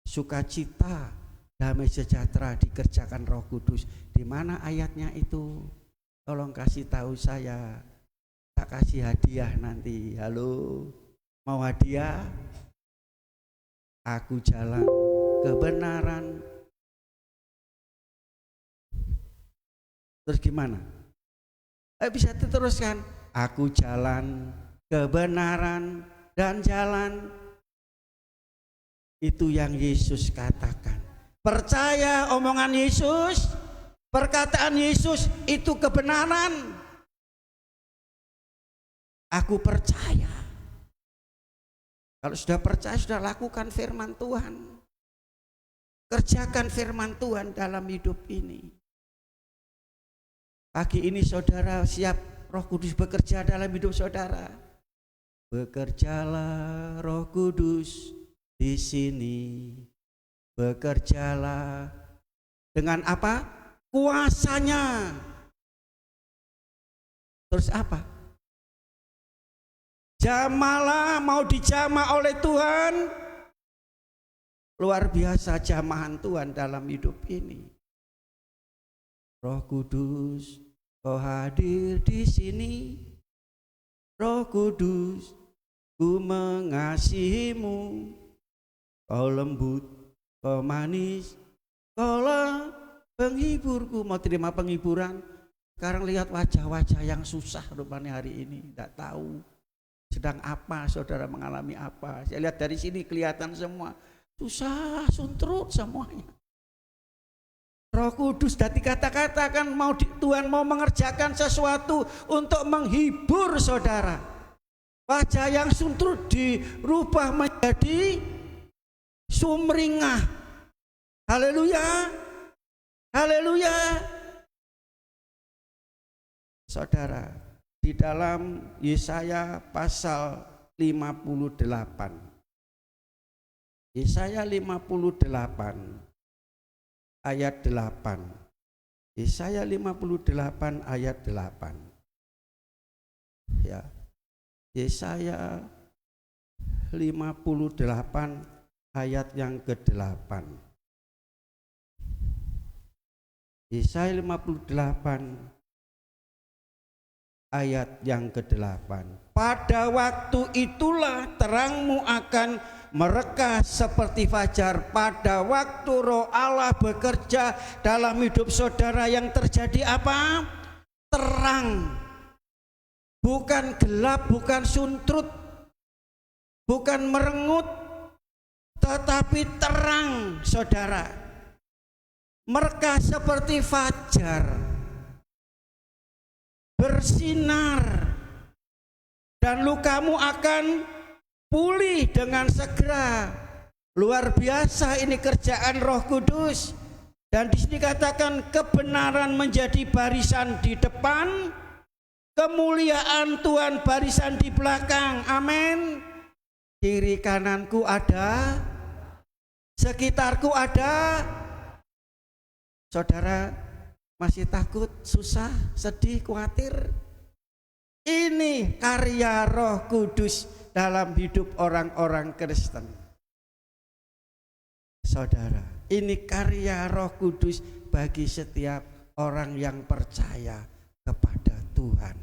sukacita, damai sejahtera dikerjakan Roh Kudus. Di mana ayatnya itu? Tolong kasih tahu saya. Tak kasih hadiah nanti. Halo, mau hadiah? Aku jalan kebenaran. Terus gimana? Bisa diteruskan. Aku jalan kebenaran dan jalan. Itu yang Yesus katakan. Percaya omongan Yesus, perkataan Yesus itu kebenaran. Aku percaya. Kalau sudah percaya, sudah lakukan firman Tuhan. Kerjakan firman Tuhan dalam hidup ini. Pagi ini saudara siap Roh Kudus bekerja dalam hidup saudara. Bekerjalah Roh Kudus di sini. Bekerjalah dengan apa? Kuasanya. Terus apa? Jamalah, mau dijamah oleh Tuhan. Luar biasa jamahan Tuhan dalam hidup ini. Roh Kudus, kau hadir di sini. Roh Kudus, ku mengasihimu. Kau lembut, kau manis, kaulah penghiburku. Mau terima penghiburan? Sekarang lihat wajah-wajah yang susah rupanya hari ini. Tidak tahu sedang apa, saudara mengalami apa. Saya lihat dari sini kelihatan semua. Susah, suntrut semuanya. Roh Kudus dari kata-kata kan Tuhan mau mengerjakan sesuatu untuk menghibur saudara. Wajah yang suntrut dirubah menjadi sumringah. Haleluya. Haleluya. Saudara, di dalam Yesaya pasal 58. Yesaya 58 ayat 8. Yesaya 58 ayat 8. Ya. Yesaya 58 ayat yang ke-8. Yesaya 58 ayat yang ke-8. Pada waktu itulah terangmu akan mereka seperti fajar. Pada waktu Roh Allah bekerja dalam hidup saudara, yang terjadi apa? Terang. Bukan gelap, bukan suntrut, bukan merengut, tetapi terang, saudara. Mereka seperti fajar, bersinar, dan lukamu akan pulih dengan segera. Luar biasa ini kerjaan Roh Kudus. Dan di sini katakan kebenaran menjadi barisan di depan, kemuliaan Tuhan barisan di belakang. Amin. Kiri kananku ada, sekitarku ada. Saudara masih takut, susah, sedih, khawatir? Ini karya Roh Kudus dalam hidup orang-orang Kristen. Saudara, ini karya Roh Kudus bagi setiap orang yang percaya kepada Tuhan.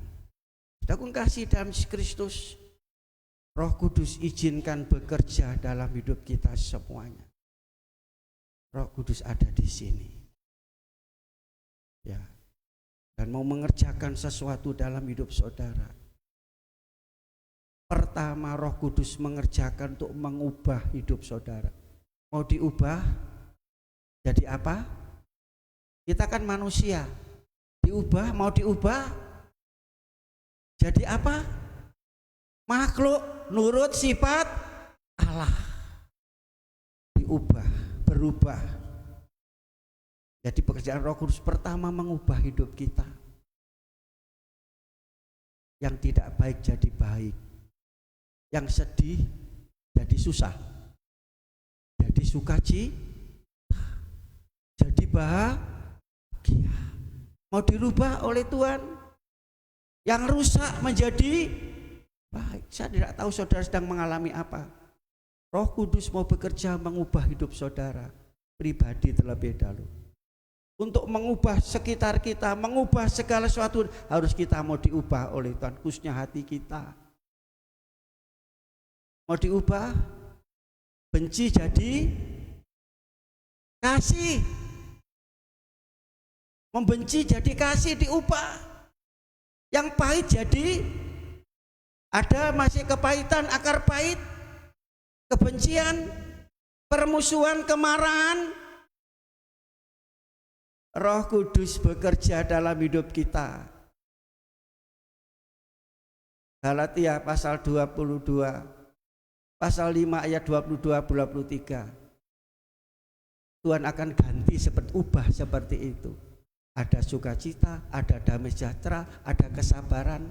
Saudara kasih dalam Kristus, Roh Kudus izinkan bekerja dalam hidup kita semuanya. Roh Kudus ada di sini. Ya. Dan mau mengerjakan sesuatu dalam hidup saudara. Pertama, Roh Kudus mengerjakan untuk mengubah hidup saudara. Mau diubah jadi apa? Kita kan manusia. Diubah, mau diubah jadi apa? Makhluk nurut sifat Allah. Diubah, berubah. Jadi pekerjaan Roh Kudus pertama mengubah hidup kita. Yang tidak baik jadi baik. Yang sedih jadi susah. Jadi sukacita. Jadi bahagia. Mau dirubah oleh Tuhan. Yang rusak menjadi baik. Saya tidak tahu saudara sedang mengalami apa. Roh Kudus mau bekerja mengubah hidup saudara pribadi terlebih dahulu. Untuk mengubah sekitar kita, mengubah segala sesuatu, harus kita mau diubah oleh Tuhan, khususnya hati kita. Mau diubah, benci jadi kasih, membenci jadi kasih, diubah. Yang pahit jadi, ada masih kepahitan, akar pahit, kebencian, permusuhan, kemarahan. Roh Kudus bekerja dalam hidup kita. Galatia pasal 22, pasal 5 ayat 22-23. Tuhan akan ganti ubah seperti itu. Ada sukacita, ada damai sejahtera, ada kesabaran.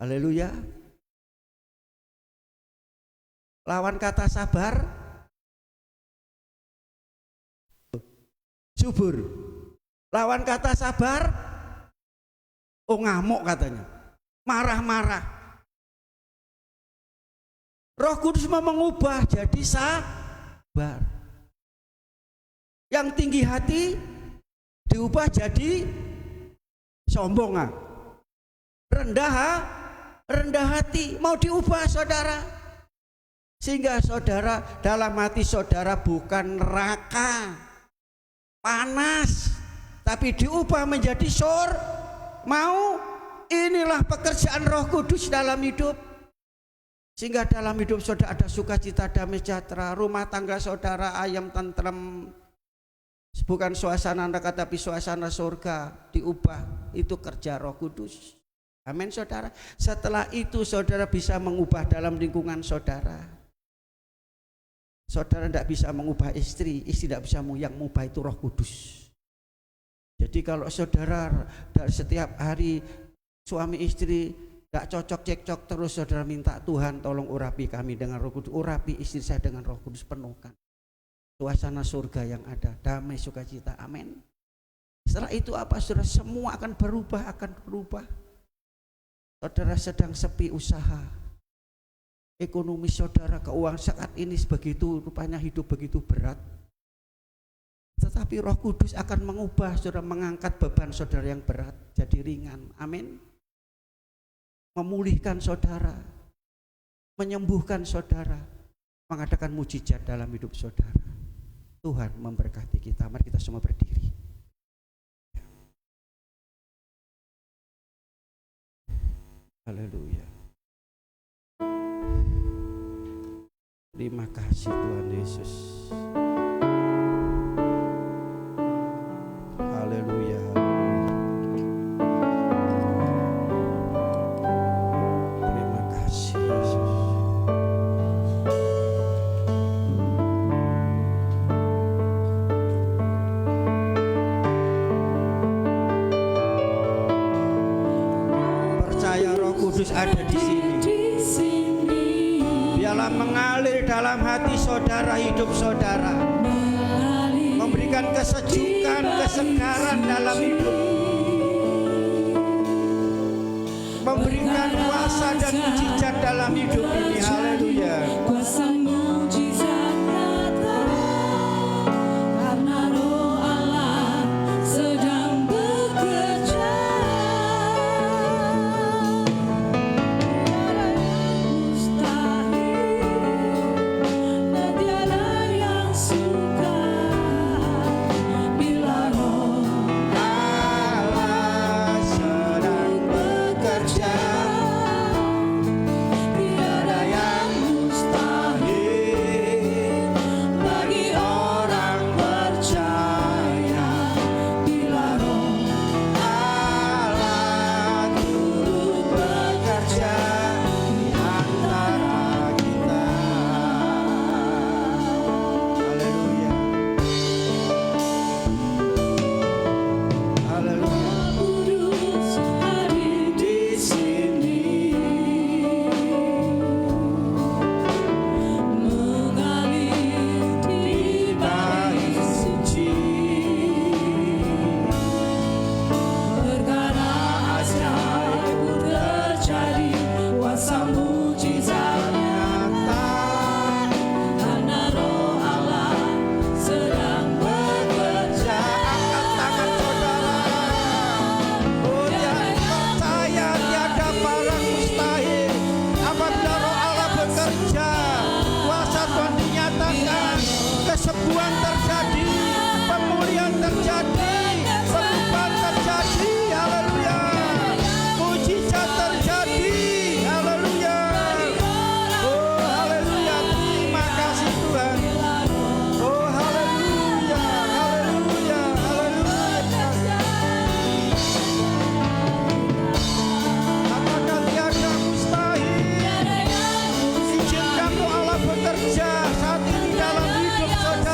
Haleluya. Lawan kata sabar, subur. Lawan kata sabar, ngamuk katanya, marah-marah. Roh Kudus mau mengubah jadi sabar. Yang tinggi hati diubah jadi sombong. Rendah hati mau diubah saudara. Sehingga saudara, dalam hati saudara bukan neraka, panas, tapi diubah menjadi mau. Inilah pekerjaan Roh Kudus dalam hidup. Sehingga dalam hidup saudara ada sukacita, damai sejahtera, rumah tangga saudara ayam tentrem. Bukan suasana neraka tapi suasana surga, diubah. Itu kerja Roh Kudus. Amin saudara. Setelah itu saudara bisa mengubah dalam lingkungan saudara. Saudara tidak bisa mengubah istri tidak bisa yang mengubah itu Roh Kudus. Jadi kalau saudara dari setiap hari suami istri tidak cocok cekcok terus, saudara minta Tuhan tolong urapi kami dengan Roh Kudus, urapi istri saya dengan Roh Kudus, penuhkan suasana surga yang ada, damai sukacita. Amin. Setelah itu apa saudara? Semua akan berubah. Saudara sedang sepi usaha, ekonomi saudara, keuangan saat ini begitu, rupanya hidup begitu berat. Tetapi Roh Kudus akan mengubah saudara, mengangkat beban saudara yang berat jadi ringan. Amin. Memulihkan saudara, menyembuhkan saudara, mengadakan mujizat dalam hidup saudara. Tuhan memberkati kita. Mari kita semua berdiri. Haleluya. Terima kasih Tuhan Yesus. Haleluya. Terima kasih Yesus. Percaya Roh Kudus ada di sini. Biarlah mengalir dalam hati saudara, hidup saudara, memberikan kesejukan, kesegaran dalam hidup, memberikan kuasa dan mujizat dalam hidup ini. Haleluya. Kuasa mujizat nyata, karena Roh Allah sedang bekerja. Kesembuhan terjadi, pemulihan terjadi, perubahan terjadi. Haleluya. Mujizat terjadi. Haleluya. Oh haleluya. Terima kasih Tuhan. Oh haleluya. Haleluya. Haleluya. Apakah tiada mustahil? Izinkan Roh Allah bekerja saat ini dalam hidup saudara.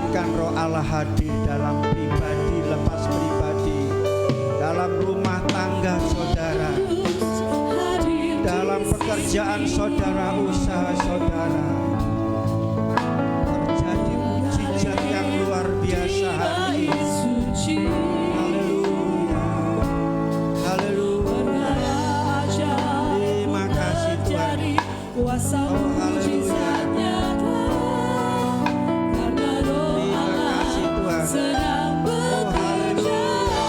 izinkan Roh Allah hadir dalam pribadi lepas pribadi, dalam rumah tangga saudara, dalam pekerjaan saudara, usaha saudara. Terjadi mukjizat yang luar biasa hari ini. Haleluya, haleluya. Terima kasih Tuhan. Oh haleluya. Terima kasih Tuhan. Oh haleluya.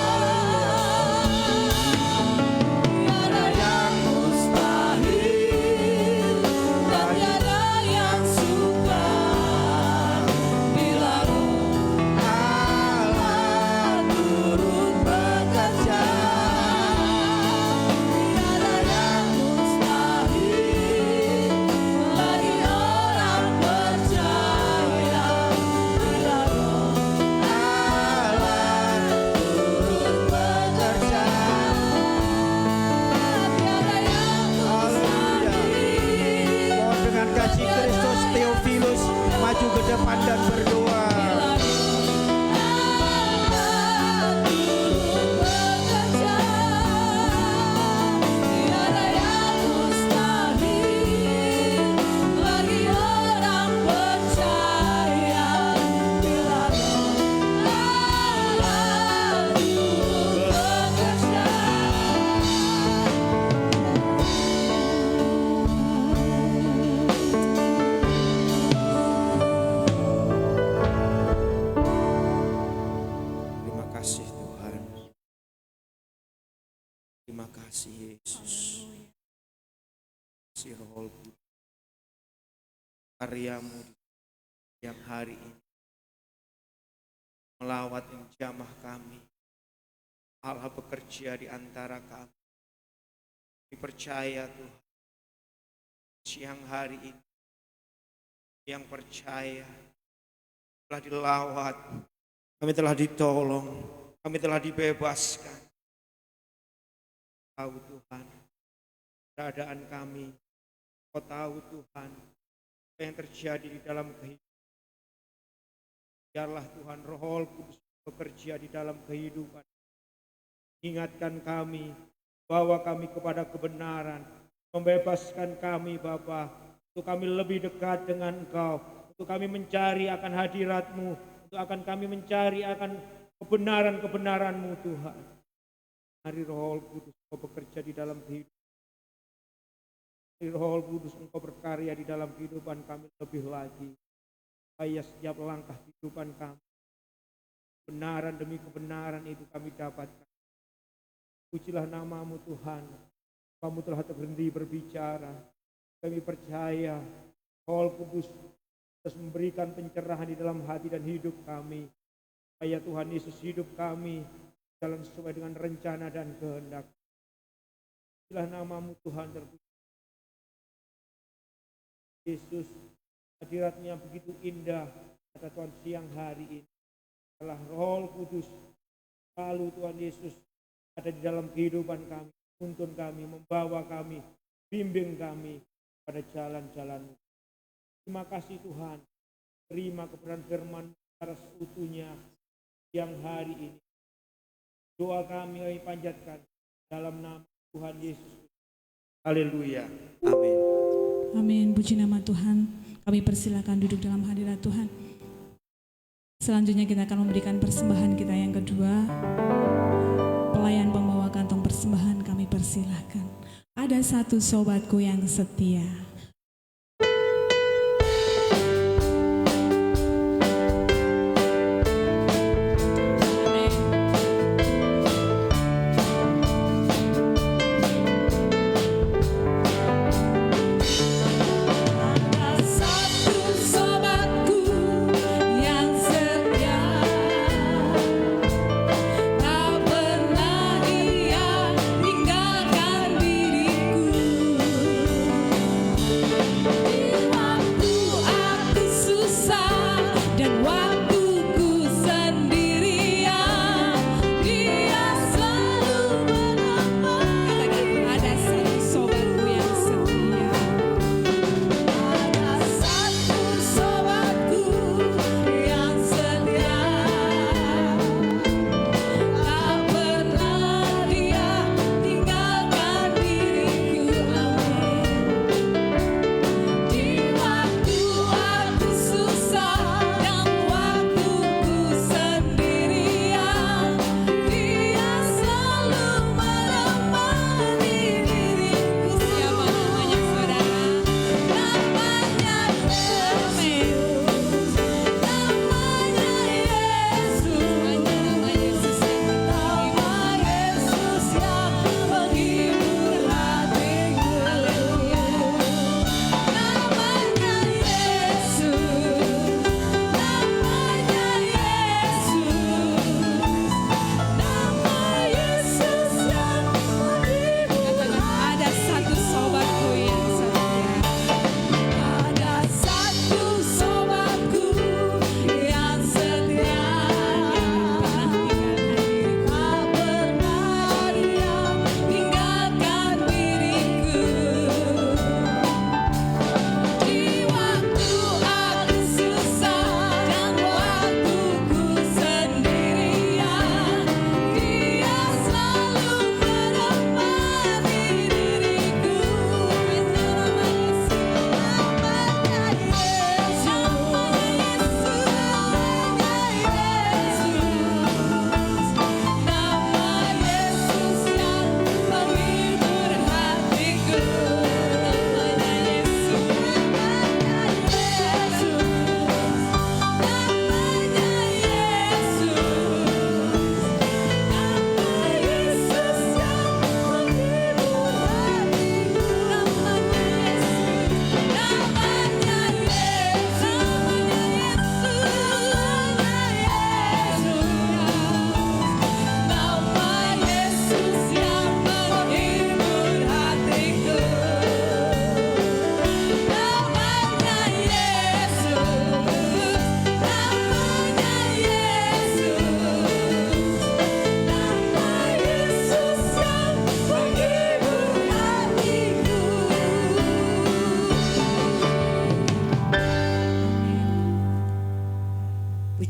Maju ke depan dan berdoa. Terima kasih Yesus. Si Roh Kudus, karyamu yang hari ini melawat menjamah kami. Allah bekerja di antara kami. Dipercaya Tuhan, siang hari ini yang percaya telah dilawat, kami telah ditolong, kami telah dibebaskan. Tahu Tuhan keadaan kami, Kau tahu Tuhan apa yang terjadi di dalam kehidupan. Biarlah Tuhan Roh Kudus bekerja di dalam kehidupan. Ingatkan kami, bawa kami kepada kebenaran, membebaskan kami Bapa, untuk kami lebih dekat dengan Engkau, untuk kami mencari akan hadirat-Mu, untuk akan kami mencari akan kebenaran-kebenaran-Mu Tuhan. Mari Roh Kudus Engkau bekerja di dalam kehidupan. Mari Roh Kudus Engkau berkarya di dalam kehidupan kami lebih lagi. Supaya setiap langkah kehidupan kami, kebenaran demi kebenaran itu kami dapatkan. Pujilah nama-Mu Tuhan. Kamu telah berhenti berbicara. Kami percaya Roh Kudus terus memberikan pencerahan di dalam hati dan hidup kami. Supaya Tuhan Yesus hidup kami jalan sesuai dengan rencana dan kehendak. Pujilah nama-Mu Tuhan terpuji. Yesus, hadirat-Nya begitu indah pada Tuhan siang hari ini. Telah Roh Kudus selalu Tuhan Yesus ada di dalam kehidupan kami, menuntun kami, membawa kami, bimbing kami pada jalan-jalan-Mu. Terima kasih Tuhan. Terima kebenaran firman secara seutuhnya siang hari ini. Doa kami panjatkan dalam nama Tuhan Yesus. Haleluya. Amin. Amin. Puji nama Tuhan. Kami persilakan duduk dalam hadirat Tuhan. Selanjutnya kita akan memberikan persembahan kita yang kedua. Pelayan pembawa kantong persembahan kami persilakan. Ada satu sobatku yang setia. Diriku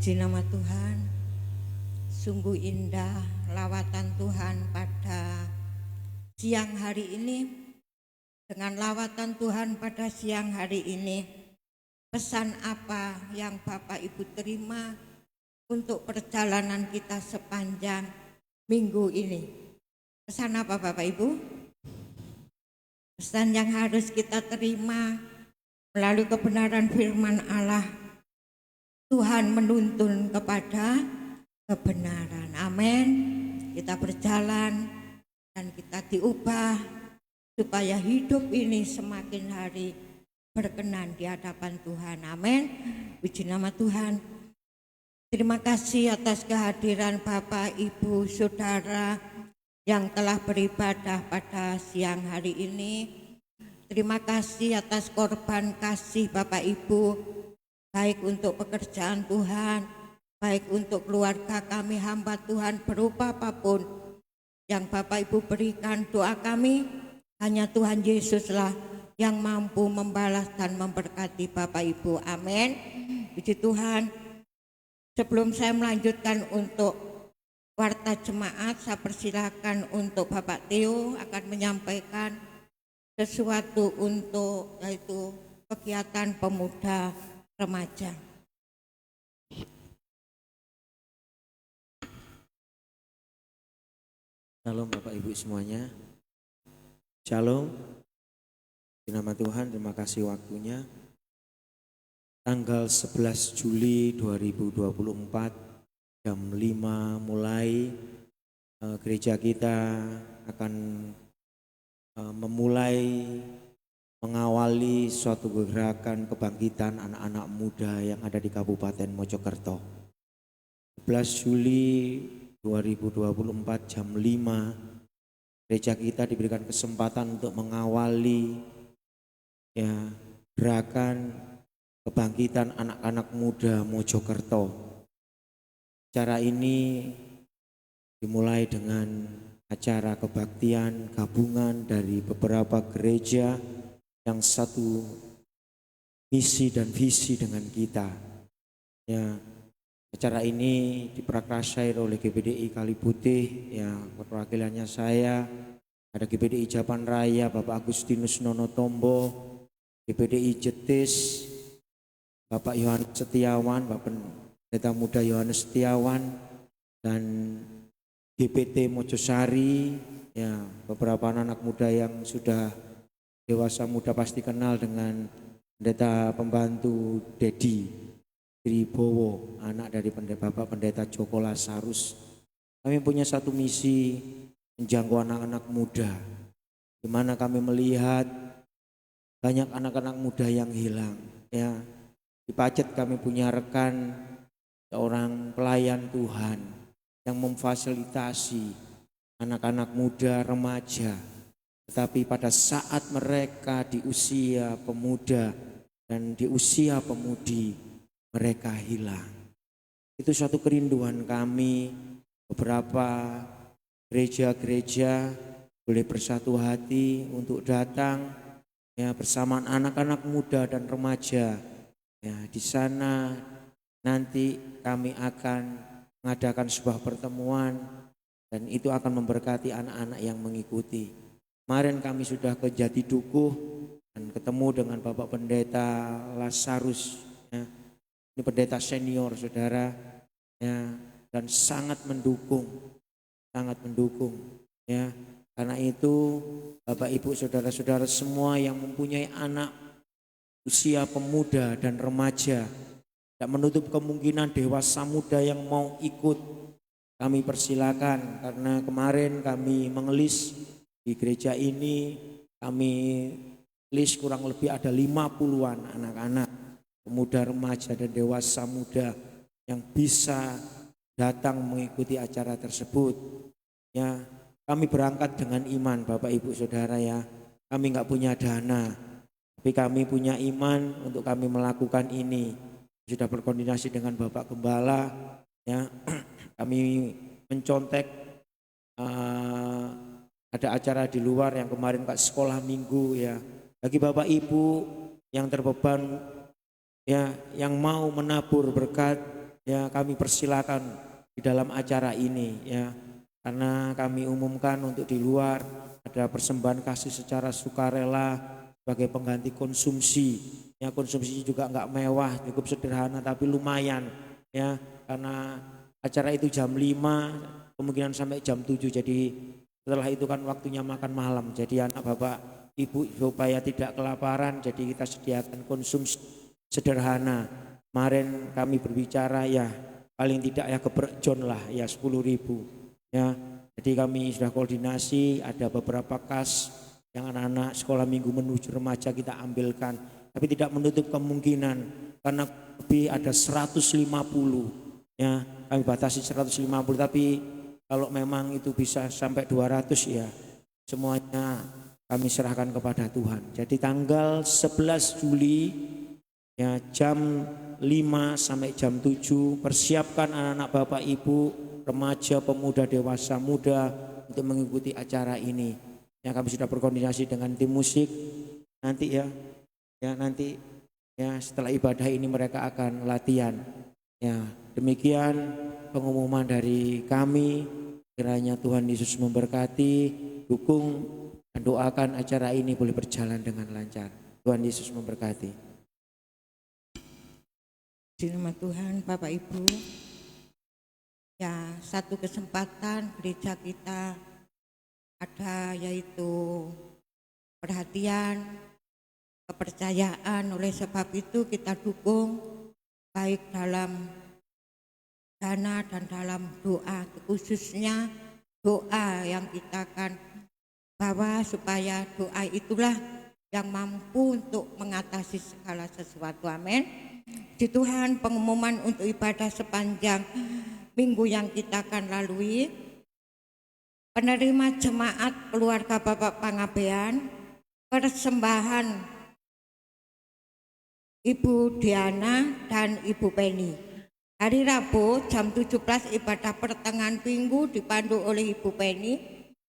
Puji nama Tuhan. Sungguh indah lawatan Tuhan pada siang hari ini. Dengan lawatan Tuhan pada siang hari ini, pesan apa yang Bapak Ibu terima untuk perjalanan kita sepanjang minggu ini? Pesan apa Bapak Ibu? Pesan yang harus kita terima melalui kebenaran firman Allah. Tuhan menuntun kepada kebenaran. Amin. Kita berjalan dan kita diubah supaya hidup ini semakin hari berkenan di hadapan Tuhan. Amin. Puji nama Tuhan. Terima kasih atas kehadiran Bapak, Ibu, Saudara yang telah beribadah pada siang hari ini. Terima kasih atas korban kasih Bapak Ibu, baik untuk pekerjaan Tuhan, baik untuk keluarga kami hamba Tuhan berupa apapun yang Bapak Ibu berikan. Doa kami hanya Tuhan Yesuslah yang mampu membalas dan memberkati Bapak Ibu. Amin. Puji Tuhan. Sebelum saya melanjutkan untuk warta jemaat, saya persilakan untuk Bapak Theo akan menyampaikan sesuatu untuk yaitu kegiatan pemuda remaja. Shalom Bapak Ibu semuanya. Shalom. Di nama Tuhan, terima kasih waktunya. Tanggal 11 Juli 2024 jam 5 mulai gereja kita akan memulai mengawali suatu gerakan kebangkitan anak-anak muda yang ada di Kabupaten Mojokerto. 11 Juli 2024 jam 5 gereja kita diberikan kesempatan untuk mengawali gerakan kebangkitan anak-anak muda Mojokerto. Acara ini dimulai dengan acara kebaktian gabungan dari beberapa gereja yang satu misi dan visi dengan kita. Acara ini diprakarsai oleh GBDI Kali Putih, perwakilannya saya, ada GBDI Japan Raya, Bapak Agustinus Nonotombo, GBDI Jetis, Bapak Yohanes Setiawan, Bapak Pendeta Muda Yohanes Setiawan, dan GPT Mojosari, beberapa anak muda yang sudah dewasa muda pasti kenal dengan Pendeta Pembantu Dedi Tribowo, anak dari Bapak Pendeta Joko Lasarus. Kami punya satu misi menjangkau anak-anak muda, di mana kami melihat banyak anak-anak muda yang hilang. Di Pacet kami punya rekan seorang pelayan Tuhan yang memfasilitasi anak-anak muda remaja, tetapi pada saat mereka di usia pemuda dan di usia pemudi mereka hilang. Itu suatu kerinduan kami. Beberapa gereja-gereja boleh bersatu hati untuk datang bersamaan anak-anak muda dan remaja. Di sana nanti kami akan mengadakan sebuah pertemuan dan itu akan memberkati anak-anak yang mengikuti. Kemarin kami sudah ke Jatidukuh dan ketemu dengan Bapak Pendeta Lasarus. Ini pendeta senior saudara, dan sangat mendukung. Karena itu Bapak Ibu saudara-saudara semua yang mempunyai anak usia pemuda dan remaja, tidak menutup kemungkinan dewasa muda yang mau ikut, kami persilakan. Karena kemarin kami mengelis di gereja ini, kami list kurang lebih ada 50-an anak-anak pemuda, remaja, dan dewasa muda yang bisa datang mengikuti acara tersebut. Kami berangkat dengan iman Bapak Ibu Saudara. Kami nggak punya dana, tapi kami punya iman untuk kami melakukan ini. Sudah berkoordinasi dengan Bapak Gembala, kami mencontek ada acara di luar yang kemarin Kak sekolah minggu Bagi Bapak Ibu yang terbeban yang mau menabur berkat ya kami persilakan di dalam acara ini ya, karena kami umumkan untuk di luar ada persembahan kasih secara sukarela sebagai pengganti konsumsi. Ya, konsumsinya juga nggak mewah, cukup sederhana tapi lumayan ya, karena acara itu jam 5 kemungkinan sampai jam 7, jadi setelah itu kan waktunya makan malam, jadi anak bapak ibu supaya tidak kelaparan, jadi kita sediakan konsumsi sederhana. Kemarin kami berbicara ya paling tidak ya keberjon lah ya 10.000 ya, jadi kami sudah koordinasi, ada beberapa kas yang anak-anak sekolah minggu menuju remaja kita ambilkan, tapi tidak menutup kemungkinan karena lebih ada 150 ya, kami batasi 150, tapi kalau memang itu bisa sampai 200 ya semuanya kami serahkan kepada Tuhan. Jadi tanggal 11 Juli ya jam 5 sampai jam 7 persiapkan anak-anak bapak ibu, remaja, pemuda, dewasa, muda untuk mengikuti acara ini. Ya, kami sudah berkoordinasi dengan tim musik nanti ya nanti ya setelah ibadah ini mereka akan latihan. Ya, demikian pengumuman dari kami. Kiranya Tuhan Yesus memberkati, dukung dan doakan acara ini boleh berjalan dengan lancar. Tuhan Yesus memberkati. Di nama Tuhan, Bapak Ibu, ya satu kesempatan gereja kita ada yaitu perhatian, kepercayaan, oleh sebab itu kita dukung baik dalam dana dan dalam doa, khususnya doa yang kita akan bawa supaya doa itulah yang mampu untuk mengatasi segala sesuatu. Amin. Di Tuhan, pengumuman untuk ibadah sepanjang minggu yang kita akan lalui, penerima jemaat keluarga Bapak Pangabean, persembahan Ibu Diana dan Ibu Penny. Hari Rabu jam 17 ibadah pertengahan minggu dipandu oleh Ibu Penny.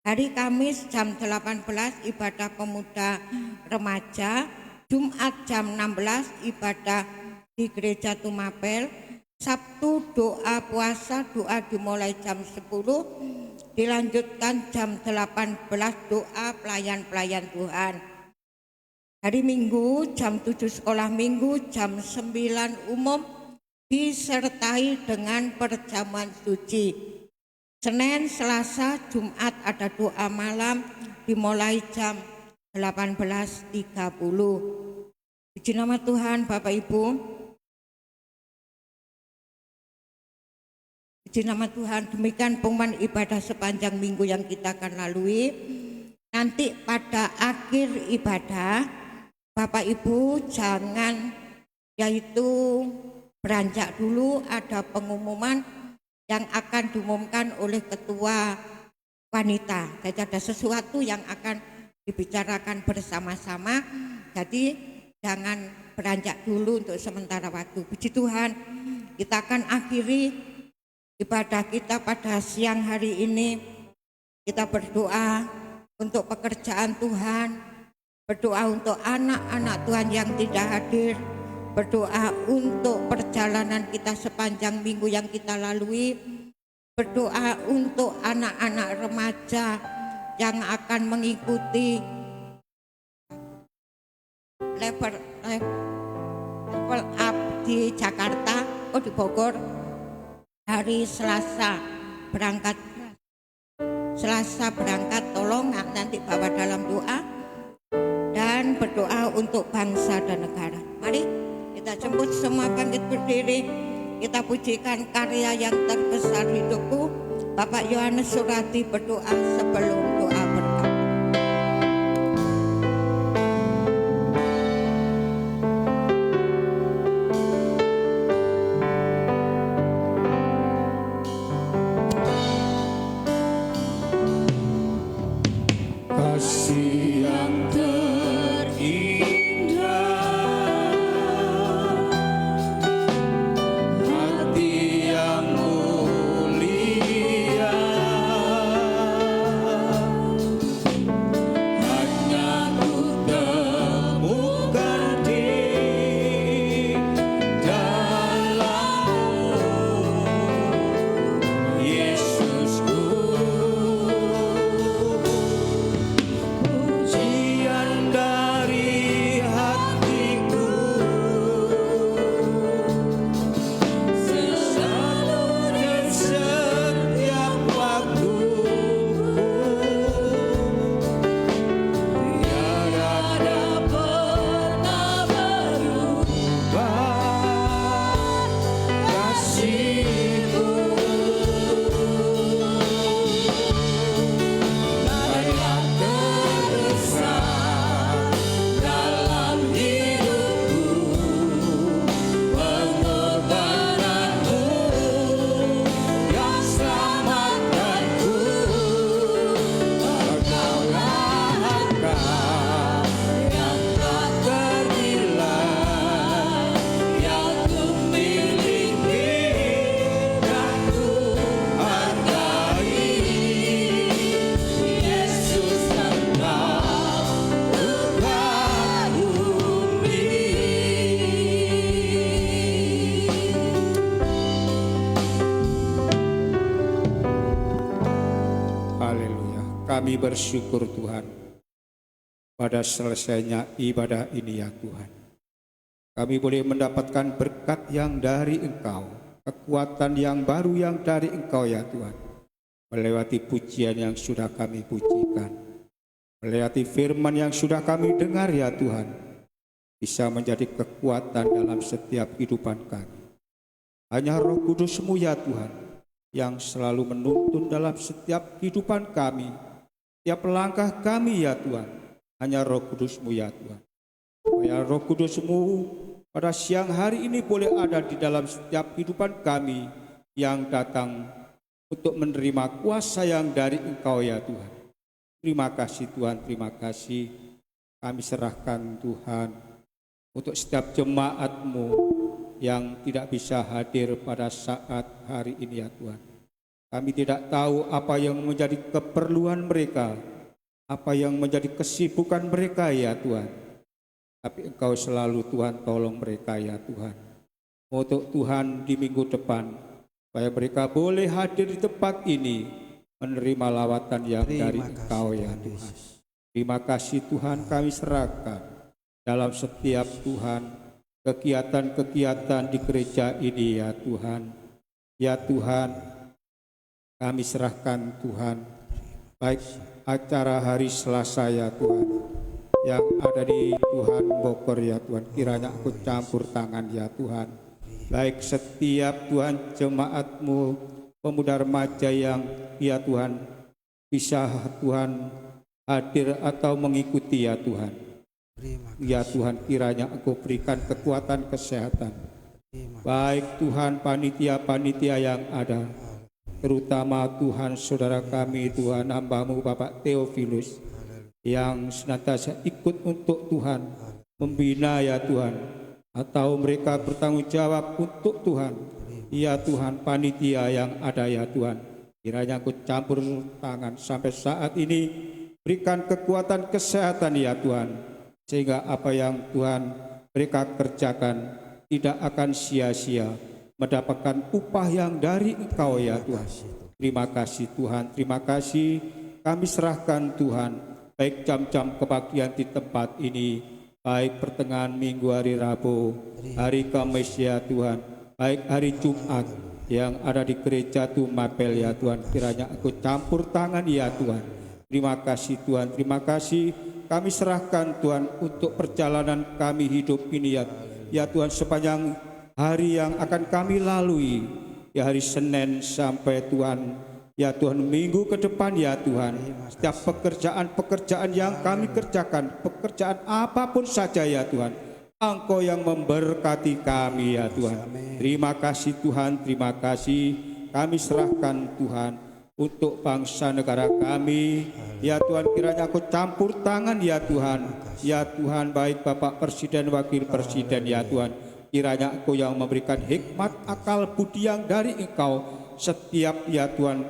Hari Kamis jam 18 ibadah pemuda remaja. Jumat jam 16 ibadah di Gereja Tumapel. Sabtu doa puasa, doa dimulai jam 10, dilanjutkan jam 18 doa pelayan-pelayan Tuhan. Hari Minggu jam 7 sekolah minggu, jam 9 umum disertai dengan perjamuan suci. Senin, Selasa, Jumat ada doa malam dimulai jam 18.30. Puji nama Tuhan, Bapak Ibu. Puji nama Tuhan, demikian pengumuman ibadah sepanjang minggu yang kita akan lalui. Nanti pada akhir ibadah, Bapak Ibu jangan yaitu beranjak dulu, ada pengumuman yang akan diumumkan oleh ketua wanita. Jadi ada sesuatu yang akan dibicarakan bersama-sama, jadi jangan beranjak dulu untuk sementara waktu. Puji Tuhan, kita akan akhiri ibadah kita pada siang hari ini. Kita berdoa untuk pekerjaan Tuhan, berdoa untuk anak-anak Tuhan yang tidak hadir, berdoa untuk perjalanan kita sepanjang minggu yang kita lalui, berdoa untuk anak-anak remaja yang akan mengikuti level up di Jakarta, di Bogor. Hari Selasa berangkat, tolong nanti bawa dalam doa dan berdoa untuk bangsa dan negara. Mari kita jemput semua bangkit berdiri, kita pujikan karya yang terbesar hidupku. Bapak Yohanes Surati berdoa sebelum doa berkat. Kasih yang terindah, hati yang mulia, Kami bersyukur Tuhan pada selesainya ibadah ini ya Tuhan. Kami boleh mendapatkan berkat yang dari Engkau, kekuatan yang baru yang dari Engkau ya Tuhan. Melewati pujian yang sudah kami pujikan, melewati firman yang sudah kami dengar ya Tuhan, bisa menjadi kekuatan dalam setiap kehidupan kami. Hanya Roh Kudus-Mu ya Tuhan, yang selalu menuntun dalam setiap kehidupan kami, setiap langkah kami ya Tuhan. Hanya Roh Kudus-Mu ya Tuhan. Supaya Roh Kudus-Mu pada siang hari ini boleh ada di dalam setiap kehidupan kami yang datang untuk menerima kuasa yang dari Engkau ya Tuhan. Terima kasih Tuhan, terima kasih. Kami serahkan Tuhan untuk setiap jemaat-Mu yang tidak bisa hadir pada saat hari ini ya Tuhan. Kami tidak tahu apa yang menjadi keperluan mereka, apa yang menjadi kesibukan mereka ya Tuhan. Tapi Engkau selalu Tuhan tolong mereka ya Tuhan. Untuk Tuhan di minggu depan, supaya mereka boleh hadir di tempat ini, menerima lawatan yang dari Engkau ya Tuhan. Terima kasih Tuhan, kami serahkan dalam setiap Tuhan kegiatan-kegiatan di gereja ini ya Tuhan. Ya Tuhan, kami serahkan Tuhan, baik acara hari Selasa ya Tuhan, yang ada di Tuhan Bogor ya Tuhan, kiranya aku campur tangan ya Tuhan. Baik setiap Tuhan jemaat-Mu, pemuda remaja yang ya Tuhan bisa Tuhan hadir atau mengikuti ya Tuhan. Ya Tuhan, kiranya Engkau berikan kekuatan kesehatan. Baik Tuhan panitia-panitia yang ada, terutama Tuhan saudara kami Tuhan hamba-Mu Bapak Theophilus, yang senantiasa ikut untuk Tuhan membina ya Tuhan, atau mereka bertanggung jawab untuk Tuhan. Ya Tuhan, panitia yang ada ya Tuhan, kiranya Engkau campur tangan sampai saat ini, berikan kekuatan kesehatan ya Tuhan, sehingga apa yang Tuhan mereka kerjakan tidak akan sia-sia, mendapatkan upah yang dari Engkau ya Tuhan. Terima kasih Tuhan, terima kasih. Kami serahkan Tuhan, baik jam-jam kebaktian di tempat ini, baik pertengahan minggu hari Rabu, hari Kamis ya Tuhan, baik hari Jumat yang ada di gereja Tumapel ya Tuhan, kiranya Aku campur tangan ya Tuhan. Terima kasih Tuhan, terima kasih. Kami serahkan Tuhan untuk perjalanan kami hidup ini ya Tuhan, sepanjang hari yang akan kami lalui, ya hari Senin sampai Tuhan, ya Tuhan minggu ke depan ya Tuhan. Setiap pekerjaan-pekerjaan yang kami kerjakan, pekerjaan apapun saja ya Tuhan, Engkau yang memberkati kami ya Tuhan. Terima kasih Tuhan, terima kasih. Kami serahkan Tuhan untuk bangsa negara kami, ya Tuhan, kiranya Aku campur tangan ya Tuhan. Ya Tuhan, baik Bapak Presiden, Wakil Presiden ya Tuhan, kiranya Engkau yang memberikan hikmat, akal, budi yang dari Engkau setiap ya Tuhan,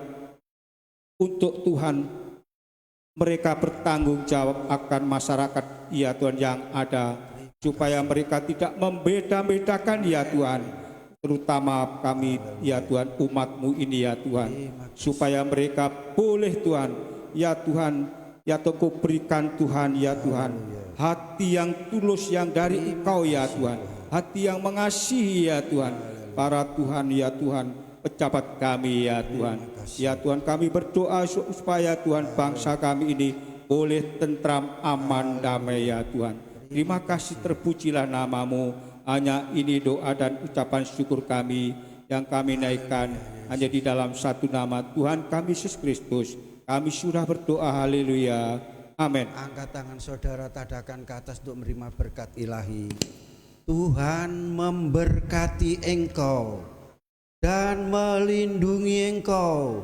untuk Tuhan mereka bertanggung jawab akan masyarakat ya Tuhan yang ada, supaya mereka tidak membeda-bedakan ya Tuhan, terutama kami ya Tuhan, umat-Mu ini ya Tuhan, supaya mereka boleh Tuhan ya Tuhan, ya Engkau berikan Tuhan ya Tuhan, hati yang tulus yang dari Engkau ya Tuhan, hati yang mengasihi ya Tuhan, para Tuhan ya Tuhan, pejabat kami ya Tuhan. Ya Tuhan, kami berdoa supaya Tuhan bangsa kami ini boleh tentram, aman, damai ya Tuhan. Terima kasih, terpujilah nama-Mu. Hanya ini doa dan ucapan syukur kami yang kami naikkan hanya di dalam satu nama Tuhan kami Yesus Kristus. Kami sudah berdoa, haleluya, amin. Angkat tangan saudara, tadakan ke atas untuk menerima berkat ilahi. Tuhan memberkati engkau dan melindungi engkau.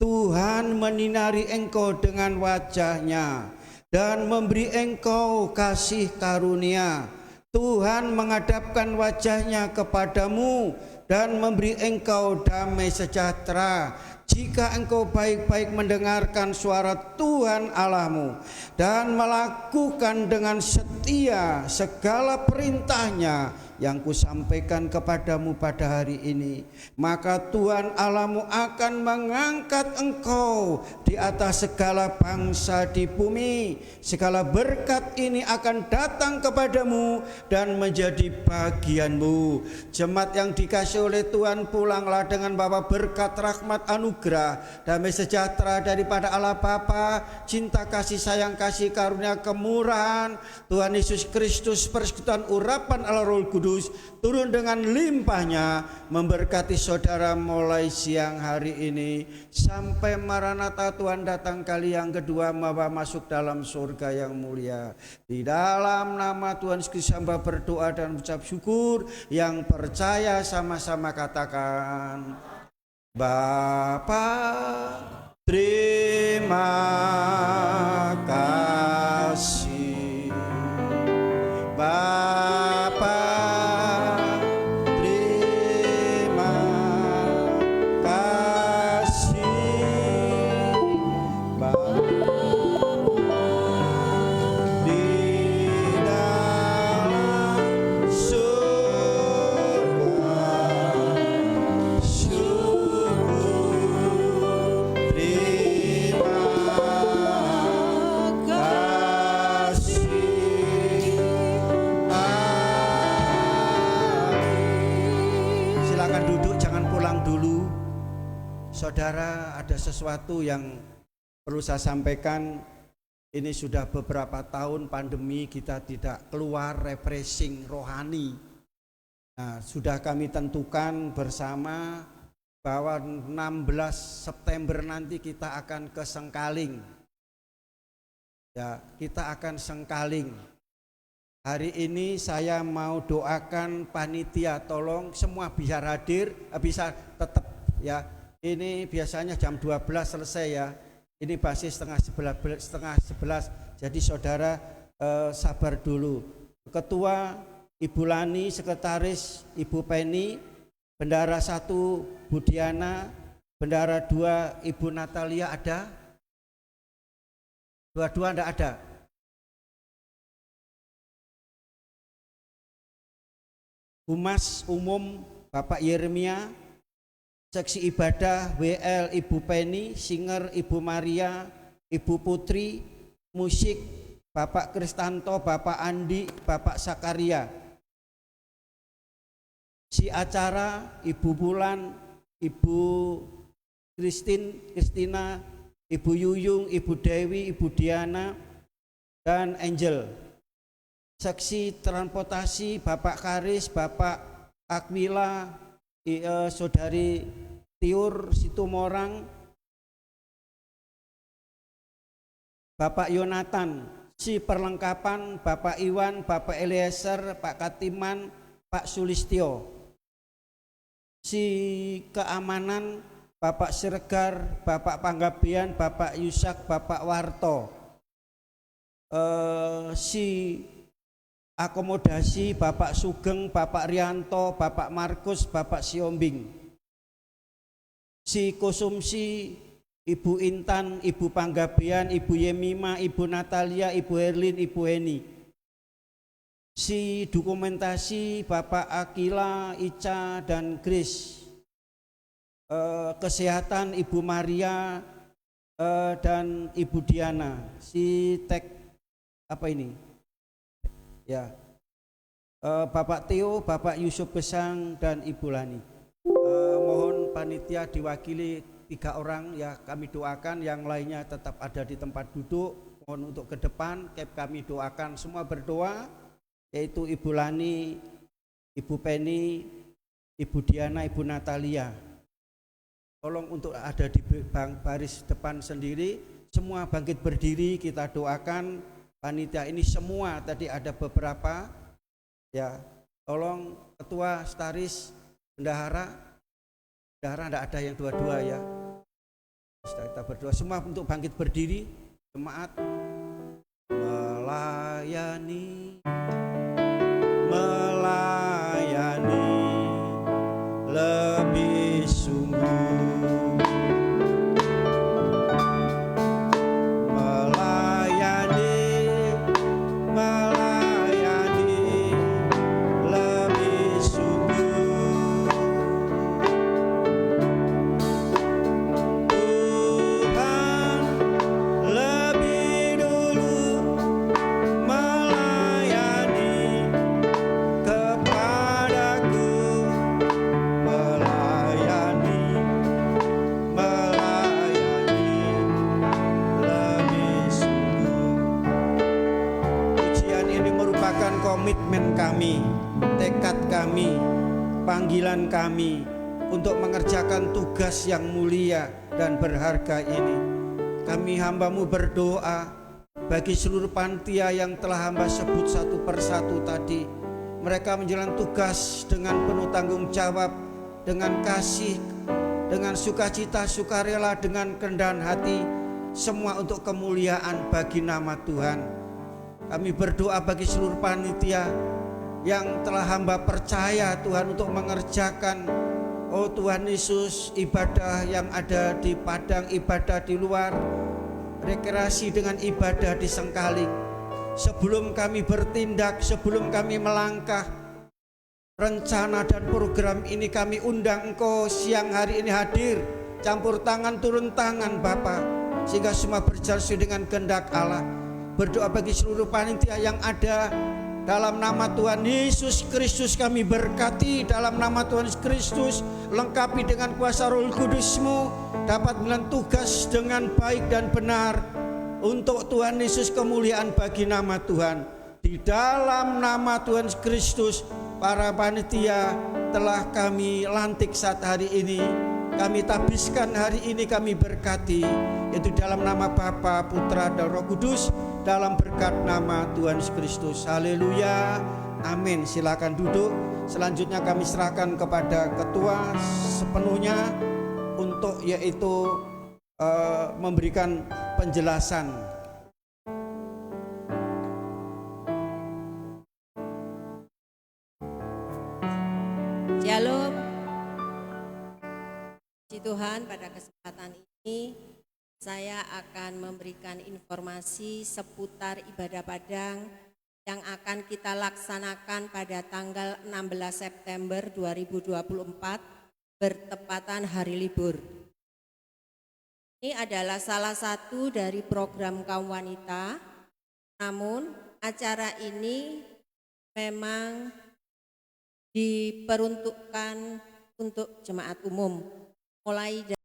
Tuhan menyinari engkau dengan wajah-Nya dan memberi engkau kasih karunia. Tuhan menghadapkan wajah-Nya kepadamu dan memberi engkau damai sejahtera. Jika engkau baik-baik mendengarkan suara Tuhan Allahmu dan melakukan dengan setia segala perintahnya yang kusampaikan kepadamu pada hari ini, maka Tuhan Allahmu akan mengangkat engkau di atas segala bangsa di bumi. Segala berkat ini akan datang kepadamu dan menjadi bagianmu. Jemaat yang dikasihi oleh Tuhan, pulanglah dengan bawa berkat, rahmat, anugerah, damai sejahtera daripada Allah Bapa, cinta kasih sayang kasih karunia kemurahan Tuhan Yesus Kristus, persekutuan urapan Allah Roh Kudus turun dengan limpahnya memberkati saudara mulai siang hari ini sampai Maranatha Tuhan datang kali yang kedua membawa masuk dalam surga yang mulia. Di dalam nama Tuhan Yesus Kristus hamba berdoa dan ucap syukur. Yang percaya sama-sama katakan, Bapa, terima kasih. Bapa, terima kasih. Bapa di dalam surga, syukur, terima kasih. Silakan duduk, jangan pulang dulu. Saudara, ada sesuatu yang perlu saya sampaikan. Ini sudah beberapa tahun pandemi kita tidak keluar refreshing rohani. Nah, sudah kami tentukan bersama bahwa 16 September nanti kita akan ke Sengkaling. Ya, kita akan Sengkaling. Hari ini saya mau doakan panitia, tolong semua bisa hadir, bisa tetap ya. Ini biasanya jam 12 selesai ya. Ini basis setengah 11. Jadi saudara sabar dulu. Ketua Ibu Lani, sekretaris Ibu Penny, bendara 1 Budiana, bendara 2 Ibu Natalia ada? Dua-dua enggak ada? Humas Umum Bapak Yeremia, seksi ibadah WL Ibu Penny, singer Ibu Maria, Ibu Putri, musik Bapak Kristanto, Bapak Andi, Bapak Sakaria. Si acara Ibu Bulan, Ibu Kristina, Ibu Yuyung, Ibu Dewi, Ibu Diana, dan Angel. Seksi transportasi Bapak Karis, Bapak Akwila, Saudari Tiur Situmorang, Bapak Yonatan. Si perlengkapan Bapak Iwan, Bapak Eliezer, Pak Katiman, Pak Sulistyo. Si keamanan Bapak Siregar, Bapak Panggabean, Bapak Yusak, Bapak Warto. Si akomodasi Bapak Sugeng, Bapak Rianto, Bapak Markus, Bapak Siombing. Si konsumsi Ibu Intan, Ibu Panggabean, Ibu Yemima, Ibu Natalia, Ibu Herlin, Ibu Heni. Si dokumentasi Bapak Akila, Ica, dan Kris. Kesehatan Ibu Maria dan Ibu Diana. Si tek apa ini? Ya, Bapak Theo, Bapak Yusuf Besang, dan Ibu Lani. Mohon panitia diwakili 3 orang ya, kami doakan, yang lainnya tetap ada di tempat duduk. Mohon untuk ke depan, kami doakan semua berdoa, yaitu Ibu Lani, Ibu Penny, Ibu Diana, Ibu Natalia. Tolong untuk ada di baris depan sendiri, semua bangkit berdiri, kita doakan. Panitia ini semua, tadi ada beberapa ya, tolong ketua, staris, bendahara enggak ada yang dua-dua ya. Kita berdoa semua untuk bangkit berdiri, jemaat melayani kami, tekad kami, panggilan kami untuk mengerjakan tugas yang mulia dan berharga ini. Kami hamba-Mu berdoa bagi seluruh panitia yang telah hamba sebut satu persatu tadi. Mereka menjalankan tugas dengan penuh tanggung jawab, dengan kasih, dengan sukacita, sukarela, dengan kerendahan hati, semua untuk kemuliaan bagi nama Tuhan. Kami berdoa bagi seluruh panitia yang telah hamba percaya Tuhan untuk mengerjakan, oh Tuhan Yesus, ibadah yang ada di padang ibadah di luar, rekreasi dengan ibadah di Sengkaling. Sebelum kami bertindak, sebelum kami melangkah, rencana dan program ini kami undang Engkau siang hari ini hadir, campur tangan turun tangan Bapa, sehingga semua berjalan sesuai dengan kehendak Allah. Berdoa bagi seluruh panitia yang ada, dalam nama Tuhan Yesus Kristus kami berkati, dalam nama Tuhan Yesus Kristus lengkapi dengan kuasa Roh Kudus-Mu, dapat menjalankan tugas dengan baik dan benar untuk Tuhan Yesus, kemuliaan bagi nama Tuhan. Di dalam nama Tuhan Yesus Kristus, para panitia telah kami lantik saat hari ini, kami tabiskan hari ini, kami berkati, yaitu dalam nama Bapa, Putra, dan Roh Kudus, dalam berkat nama Tuhan Yesus Kristus. Haleluya, amin. Silakan duduk. Selanjutnya kami serahkan kepada ketua sepenuhnya untuk yaitu memberikan penjelasan. Shalom. Puji Tuhan, pada kesempatan ini saya akan memberikan informasi seputar ibadah Padang yang akan kita laksanakan pada tanggal 16 September 2024 bertepatan hari libur. Ini adalah salah satu dari program kaum wanita, namun acara ini memang diperuntukkan untuk jemaat umum, mulai dari